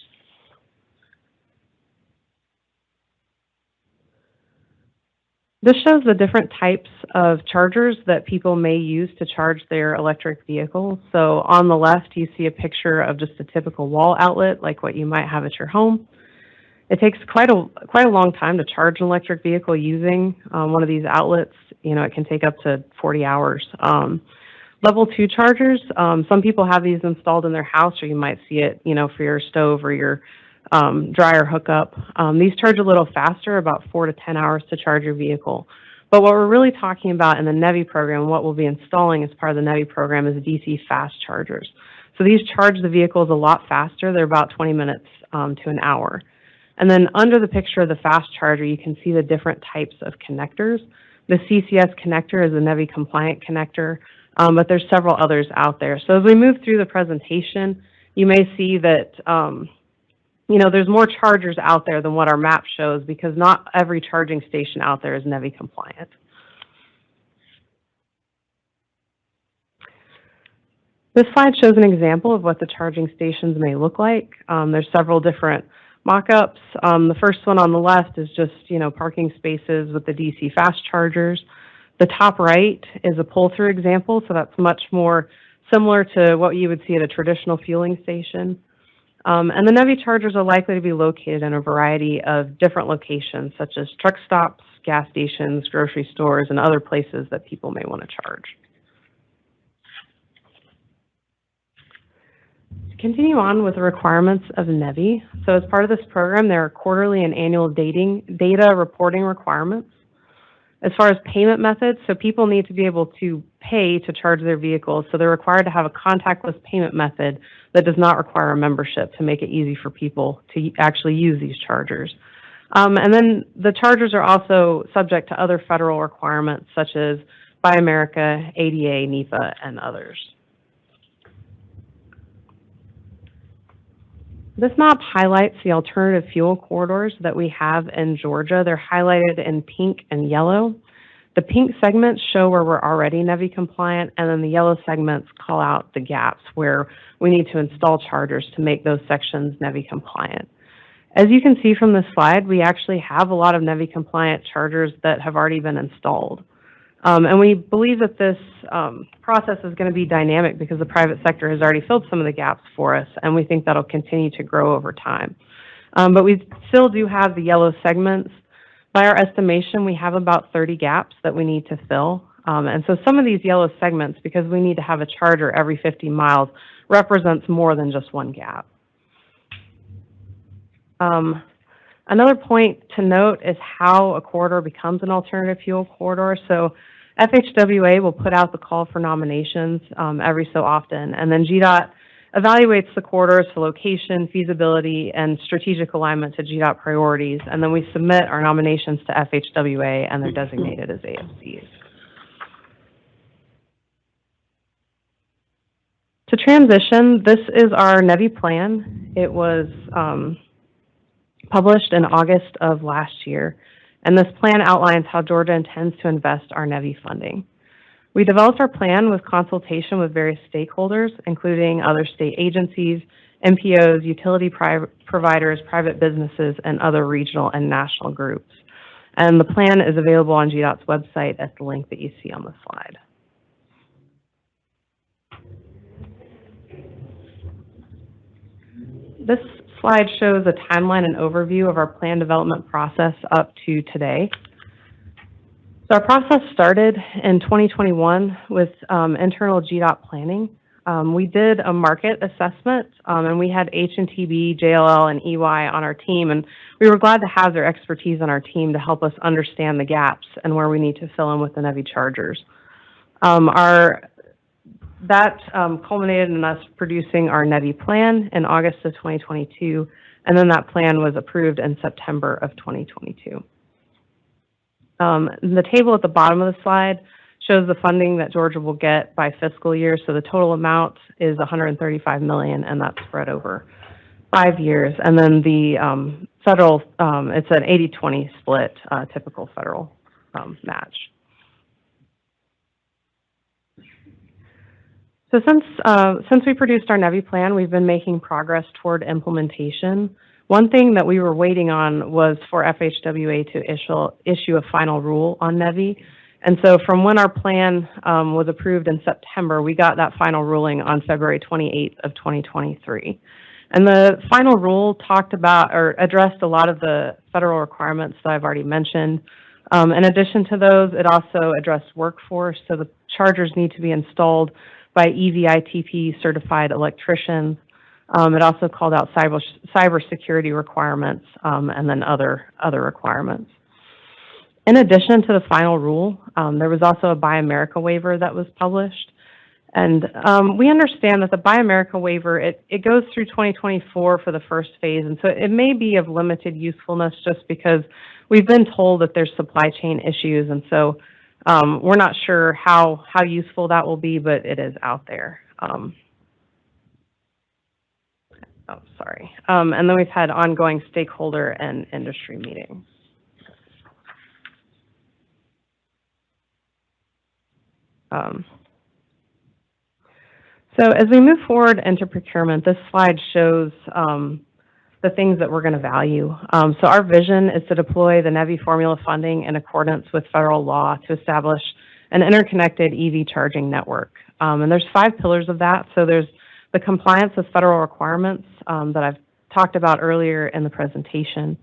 This shows the different types of chargers that people may use to charge their electric vehicle. So on the left, you see a picture of just a typical wall outlet, like what you might have at your home. It takes quite a long time to charge an electric vehicle using one of these outlets. You know, it can take up to 40 hours. Level 2 chargers, some people have these installed in their house, or you might see it, you know, for your stove or your dryer hookup. These charge a little faster, about 4 to 10 hours to charge your vehicle. But what we're really talking about in the NEVI program, what we'll be installing as part of the NEVI program, is DC fast chargers. So these charge the vehicles a lot faster. They're about 20 minutes to an hour. And then under the picture of the fast charger, you can see the different types of connectors. The CCS connector is a NEVI compliant connector, but there's several others out there. So as we move through the presentation, you may see that there's more chargers out there than what our map shows, because not every charging station out there is NEVI compliant. This slide shows an example of what the charging stations may look like. There's several different mock-ups. The first one on the left is just, parking spaces with the DC fast chargers. The top right is a pull-through example, so that's much more similar to what you would see at a traditional fueling station. And the NEVI chargers are likely to be located in a variety of different locations, such as truck stops, gas stations, grocery stores, and other places that people may want to charge. To continue on with the requirements of NEVI, so as part of this program, there are quarterly and annual data reporting requirements. As far as payment methods, so people need to be able to pay to charge their vehicles, so they're required to have a contactless payment method that does not require a membership to make it easy for people to actually use these chargers. And then the chargers are also subject to other federal requirements such as Buy America, ADA, NEPA, and others. This map highlights the alternative fuel corridors that we have in Georgia. They're highlighted in pink and yellow. The pink segments show where we're already NEVI compliant, and then the yellow segments call out the gaps where we need to install chargers to make those sections NEVI compliant. As you can see from this slide, we actually have a lot of NEVI compliant chargers that have already been installed. And we believe that this process is going to be dynamic because the private sector has already filled some of the gaps for us, and we think that'll continue to grow over time. But we still do have the yellow segments. By our estimation, we have about 30 gaps that we need to fill. And so some of these yellow segments, because we need to have a charger every 50 miles, represents more than just one gap. Another point to note is how a corridor becomes an alternative fuel corridor. So FHWA will put out the call for nominations every so often, and then GDOT evaluates the corridors for location, feasibility, and strategic alignment to GDOT priorities, and then we submit our nominations to FHWA, and they're designated as AFCs. To transition, this is our NEVI plan. It was published in August of last year, and this plan outlines how Georgia intends to invest our NEVI funding. We developed our plan with consultation with various stakeholders, including other state agencies, MPOs, utility providers, private businesses, and other regional and national groups. And the plan is available on GDOT's website at the link that you see on the slide. This slide shows a timeline and overview of our plan development process up to today. So our process started in 2021 with internal GDOT planning. We did a market assessment, and we had H&TB, JLL, and EY on our team, and we were glad to have their expertise on our team to help us understand the gaps and where we need to fill in with the NEVI chargers. That culminated in us producing our NEVI plan in August of 2022, and then that plan was approved in September of 2022. The table at the bottom of the slide shows the funding that Georgia will get by fiscal year. So the total amount is $135 million, and that's spread over 5 years. And then the federal, it's an 80-20 split, typical federal match. So since we produced our NEVI plan, we've been making progress toward implementation. One thing that we were waiting on was for FHWA to issue a final rule on NEVI. And so from when our plan was approved in September, we got that final ruling on February 28th of 2023. And the final rule talked about or addressed a lot of the federal requirements that I've already mentioned. In addition to those, it also addressed workforce. So the chargers need to be installed by EVITP certified electricians. It also called out cybersecurity requirements and then other requirements. In addition to the final rule, there was also a Buy America waiver that was published. And we understand that the Buy America waiver, it goes through 2024 for the first phase, and so it may be of limited usefulness just because we've been told that there's supply chain issues, and so we're not sure how useful that will be, but it is out there. And then we've had ongoing stakeholder and industry meetings. So as we move forward into procurement, this slide shows the things that we're going to value. So our vision is to deploy the NEVI formula funding in accordance with federal law to establish an interconnected EV charging network. And there's 5 pillars of that. So there's the compliance with federal requirements that I've talked about earlier in the presentation.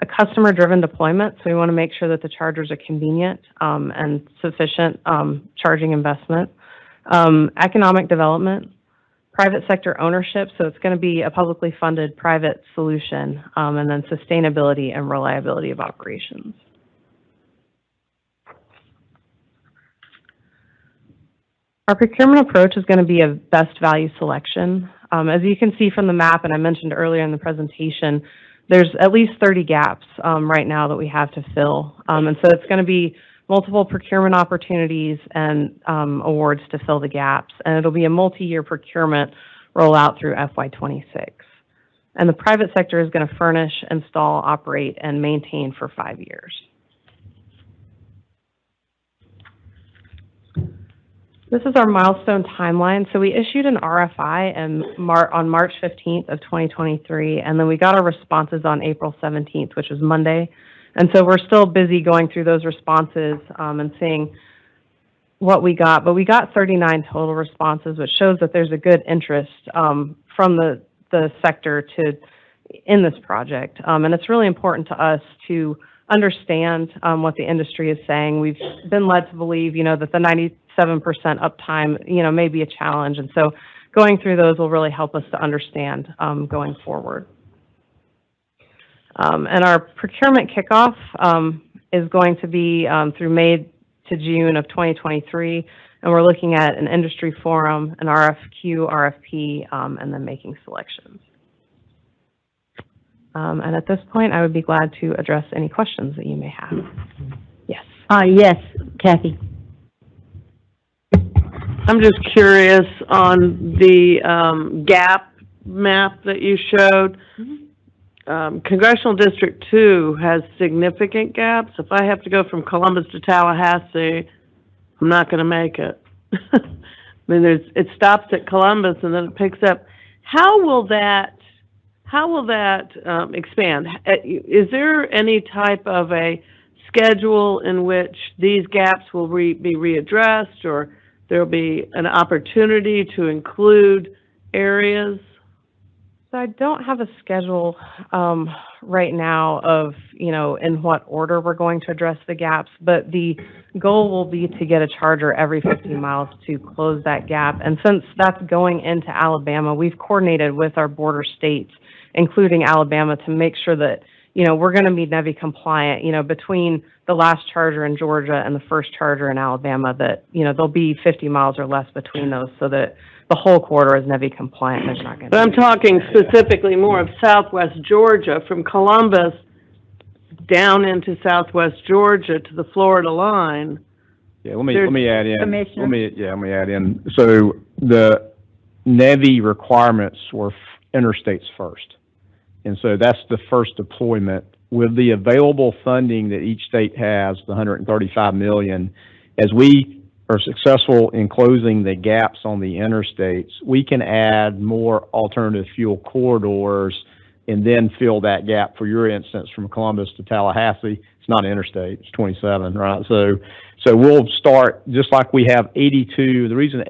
A customer-driven deployment, so we want to make sure that the chargers are convenient and sufficient charging investment. Economic development, private sector ownership, so it's going to be a publicly funded private solution, and then sustainability and reliability of operations. Our procurement approach is going to be a best value selection. As you can see from the map, and I mentioned earlier in the presentation, there's at least 30 gaps right now that we have to fill. And so it's going to be multiple procurement opportunities and awards to fill the gaps. And it'll be a multi-year procurement rollout through FY26. And the private sector is going to furnish, install, operate, and maintain for 5 years. This is our milestone timeline. So we issued an RFI on March 15th of 2023, and then we got our responses on April 17th, which was Monday. And so we're still busy going through those responses and seeing what we got. But we got 39 total responses, which shows that there's a good interest from the sector in this project. And it's really important to us to understand what the industry is saying. We've been led to believe, that the 97% uptime, may be a challenge. And so going through those will really help us to understand going forward. And our procurement kickoff is going to be through May to June of 2023. And we're looking at an industry forum, an RFQ, RFP, and then making selections. And at this point, I would be glad to address any questions that you may have. Yes. Yes, Kathy. I'm just curious on the gap map that you showed. Congressional District 2 has significant gaps. If I have to go from Columbus to Tallahassee, I'm not going to make it. I mean, it stops at Columbus and then it picks up. How will that expand? Is there any type of a schedule in which these gaps will be readdressed, or there'll be an opportunity to include areas? So I don't have a schedule right now of, in what order we're going to address the gaps, but the goal will be to get a charger every 50 miles to close that gap. And since that's going into Alabama, we've coordinated with our border states, including Alabama, to make sure that, we're going to be NEVI compliant, between the last charger in Georgia and the first charger in Alabama, that, there'll be 50 miles or less between those so that the whole corridor is NEVI compliant. There's not going to be. But I'm talking specifically more of southwest Georgia, from Columbus down into southwest Georgia to the Florida line. Yeah, let me add in. Commissioner. Let me add in. So the NEVI requirements were interstates first. And so that's the first deployment. With the available funding that each state has, the $135 million, as we are successful in closing the gaps on the interstates, we can add more alternative fuel corridors and then fill that gap. For your instance, from Columbus to Tallahassee, it's not interstate, it's 27, right? So we'll start, just like we have 82, the reason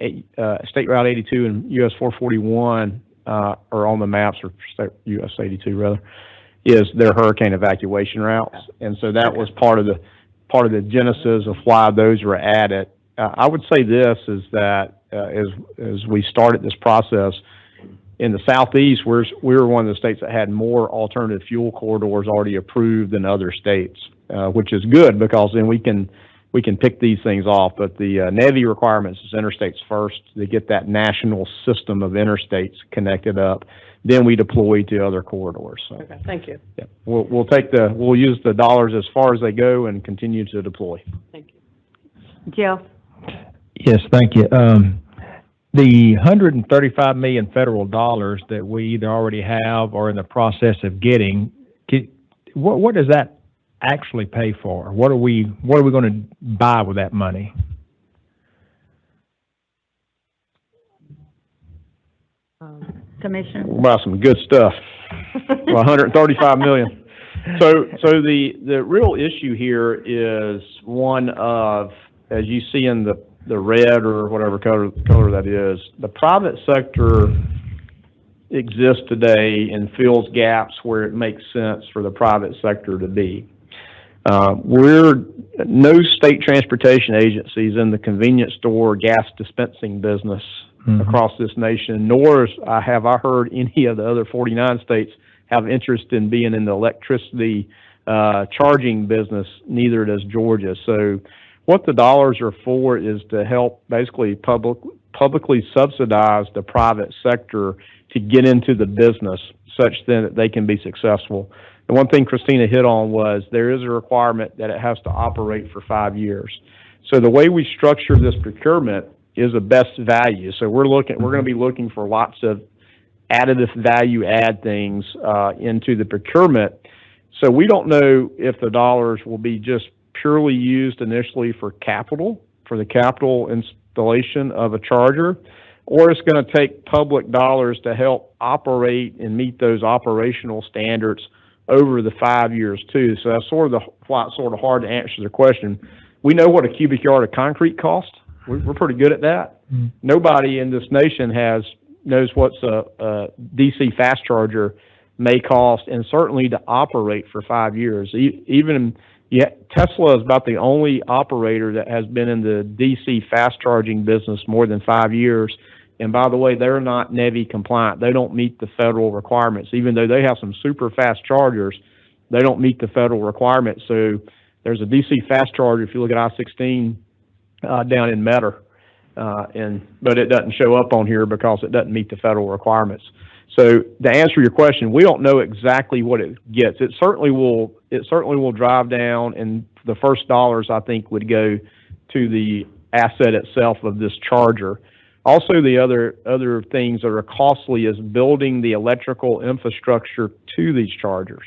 State Route 82 and US 441 are on the maps, or US 82 rather, is their hurricane evacuation routes. And so that was part of the genesis of why those were added. I would say this is that as we started this process, in the southeast, we were one of the states that had more alternative fuel corridors already approved than other states, which is good because then we can pick these things off. But the NEVI requirements is interstates first to get that national system of interstates connected up. Then we deploy to other corridors. So, Okay, thank you. yeah, we'll use the dollars as far as they go and continue to deploy. Thank you. Jeff? Yes, thank you. The $135 million federal dollars that we either already have or in the process of getting, what does that actually pay for? What are we going to buy with that money? Commissioner? We'll buy some good stuff. Well, $135 million. So the real issue here is one of, as you see in the red or whatever color that is, the private sector exists today and fills gaps where it makes sense for the private sector to be. No state transportation agencies in the convenience store gas dispensing business across this nation, nor have I heard any of the other 49 states have interest in being in the electricity charging business. Neither does Georgia. So what the dollars are for is to help basically publicly subsidize the private sector to get into the business such that they can be successful. The one thing Christina hit on was there is a requirement that it has to operate for 5 years. So the way we structure this procurement is a best value. So we're going to be looking for lots of additive value add things into the procurement. So we don't know if the dollars will be just purely used initially for the capital installation of a charger, or it's going to take public dollars to help operate and meet those operational standards over the 5 years too. So that's sort of hard to answer the question. We know what a cubic yard of concrete costs. We're pretty good at that. Nobody in this nation knows what's a DC fast charger may cost, and certainly to operate for 5 years. Tesla is about the only operator that has been in the DC fast charging business more than 5 years. And by the way, they're not NEVI compliant. They don't meet the federal requirements. Even though they have some super fast chargers, they don't meet the federal requirements. So there's a DC fast charger, if you look at I-16 down in Metter, but it doesn't show up on here because it doesn't meet the federal requirements. So to answer your question, we don't know exactly what it gets. It certainly will drive down, and the first dollars I think would go to the asset itself of this charger. Also, the other things that are costly is building the electrical infrastructure to these chargers,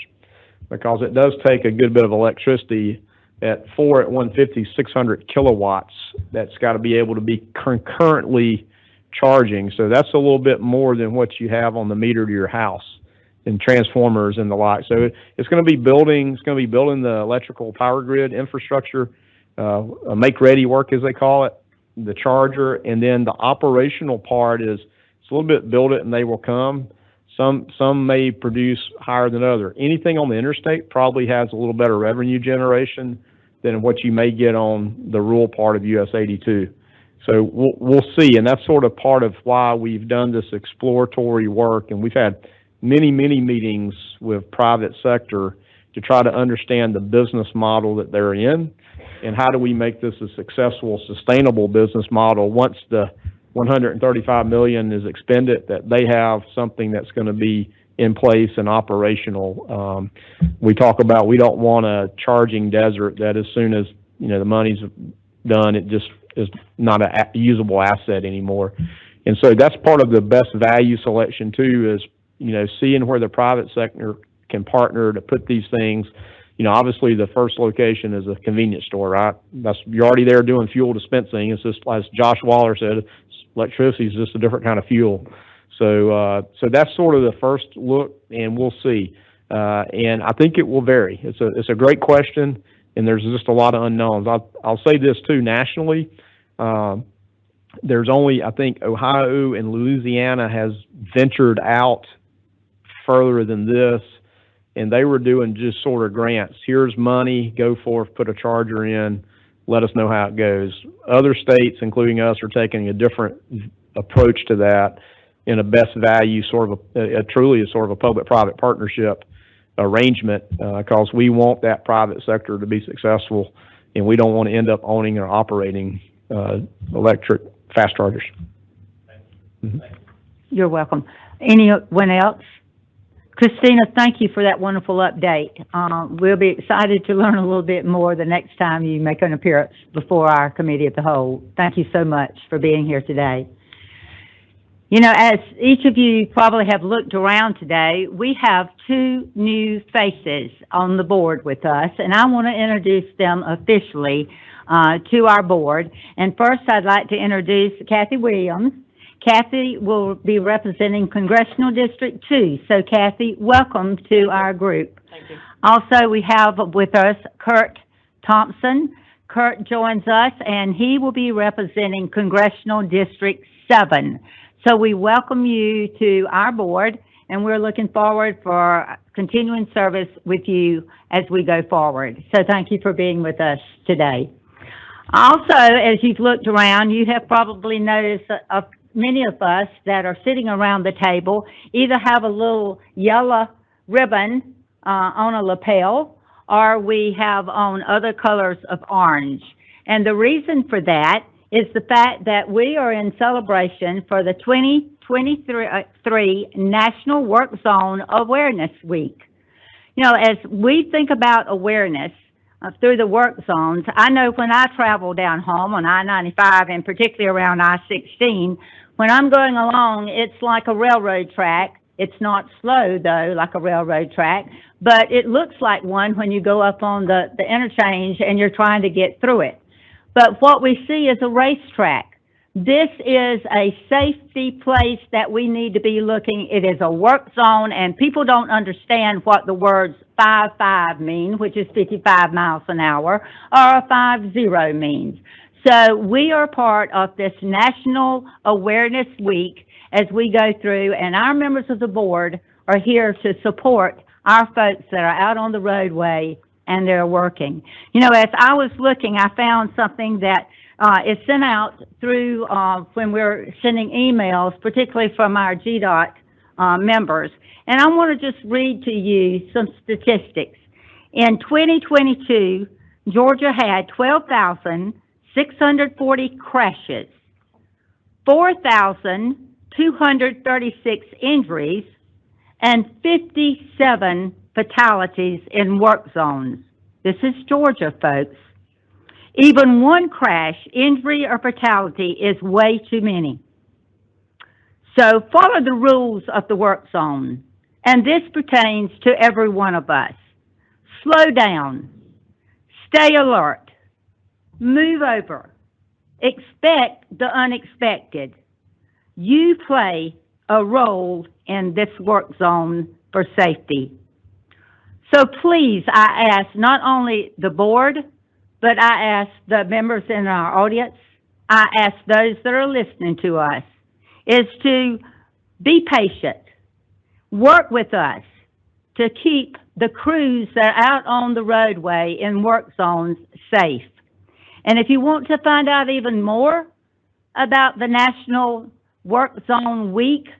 because it does take a good bit of electricity. At 150, 600 kilowatts, that's got to be able to be concurrently charging. So that's a little bit more than what you have on the meter to your house and transformers and the like. So it's going to be building the electrical power grid infrastructure, make ready work as they call it, the charger, and then the operational part is it's a little bit build it and they will come. Some may produce higher than other. Anything on the interstate probably has a little better revenue generation than what you may get on the rural part of US 82. So we'll see, and that's sort of part of why we've done this exploratory work, and we've had many meetings with private sector to try to understand the business model that they're in, and how do we make this a successful, sustainable business model once the $135 million is expended, that they have something that's going to be in place and operational. We talk about we don't want a charging desert that as soon as the money's done, it just is not a usable asset anymore. And so that's part of the best value selection too, is seeing where the private sector can partner to put these things. Obviously the first location is a convenience store, right? You're already there doing fuel dispensing. It's just, as Josh Waller said, electricity is just a different kind of fuel. So that's sort of the first look, and we'll see. And I think it will vary. It's a great question, and there's just a lot of unknowns. I'll say this too, nationally, there's only, I think, Ohio and Louisiana has ventured out further than this, and they were doing just sort of grants. Here's money, go forth, put a charger in, let us know how it goes. Other states, including us, are taking a different approach to that. in a best value sort of truly a sort of a public-private partnership arrangement, because we want that private sector to be successful, and we don't want to end up owning or operating electric fast chargers. You're welcome. Anyone else? Christina, thank you for that wonderful update. We'll be excited to learn a little bit more the next time you make an appearance before our committee of the whole. Thank you so much for being here today. You know, as each of you probably have looked around today, we have two new faces on the board with us, and I want to introduce them officially to our board. And first, I'd like to introduce Kathy Williams. Kathy will be representing Congressional District 2. So, Kathy, welcome to our group. Thank you. Also, we have with us Kurt Thompson. Kurt joins us, and he will be representing Congressional District 7. So we welcome you to our board, and we're looking forward for continuing service with you as we go forward. So thank you for being with us today. Also, as you've looked around, you have probably noticed many of us that are sitting around the table either have a little yellow ribbon on a lapel, or we have on other colors of orange. And the reason for that is the fact that we are in celebration for the 2023 National Work Zone Awareness Week. You know, as we think about awareness through the work zones, I know when I travel down home on I-95 and particularly around I-16, when I'm going along, it's like a railroad track. It's not slow, though, like a railroad track, but it looks like one when you go up on the interchange and you're trying to get through it. But what we see is a racetrack. This is a safety place that we need to be looking. It is a work zone, and people don't understand what the words 5-5 mean, which is 55 miles an hour, or a 5-0 means. So we are part of this National Awareness Week as we go through, and our members of the board are here to support our folks that are out on the roadway and they're working. You know, as I was looking, I found something that is sent out through when we're sending emails, particularly from our GDOT members. And I want to just read to you some statistics. In 2022, Georgia had 12,640 crashes, 4,236 injuries, and 57 fatalities in work zones. This is Georgia, folks. Even one crash, injury, or fatality is way too many. So follow the rules of the work zone, and this pertains to every one of us. Slow down, stay alert, move over, expect the unexpected. You play a role in this work zone for safety. So please, I ask not only the board, but I ask the members in our audience, I ask those that are listening to us, is to be patient. Work with us to keep the crews that are out on the roadway in work zones safe. And if you want to find out even more about the National Work Zone Week,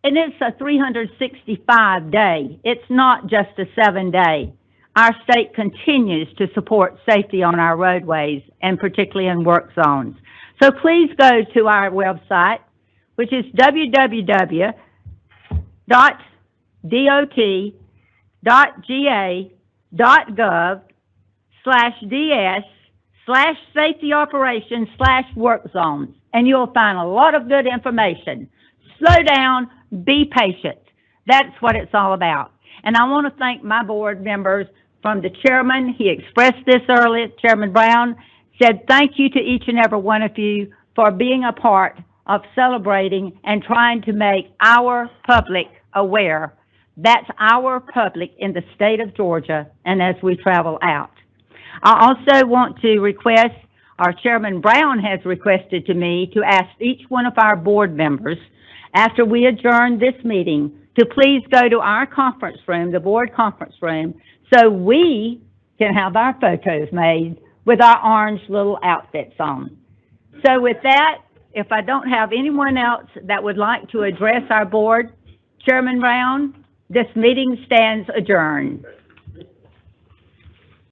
and it's a 365-day. It's not just a 7-day. Our state continues to support safety on our roadways, and particularly in work zones. So please go to our website, which is www.dot.ga.gov/ds/safety operations/work zones. And you'll find a lot of good information. Slow down, be patient. That's what it's all about. And I want to thank my board members from the chairman. He expressed this earlier. Chairman Brown said thank you to each and every one of you for being a part of celebrating and trying to make our public aware. That's our public in the state of Georgia and as we travel out. I also want to request, our Chairman Brown has requested to me to ask each one of our board members after we adjourn this meeting to please go to our conference room, the board conference room, so we can have our photos made with our orange little outfits on. So with that, if I don't have anyone else that would like to address our board, Chairman Brown, this meeting stands adjourned.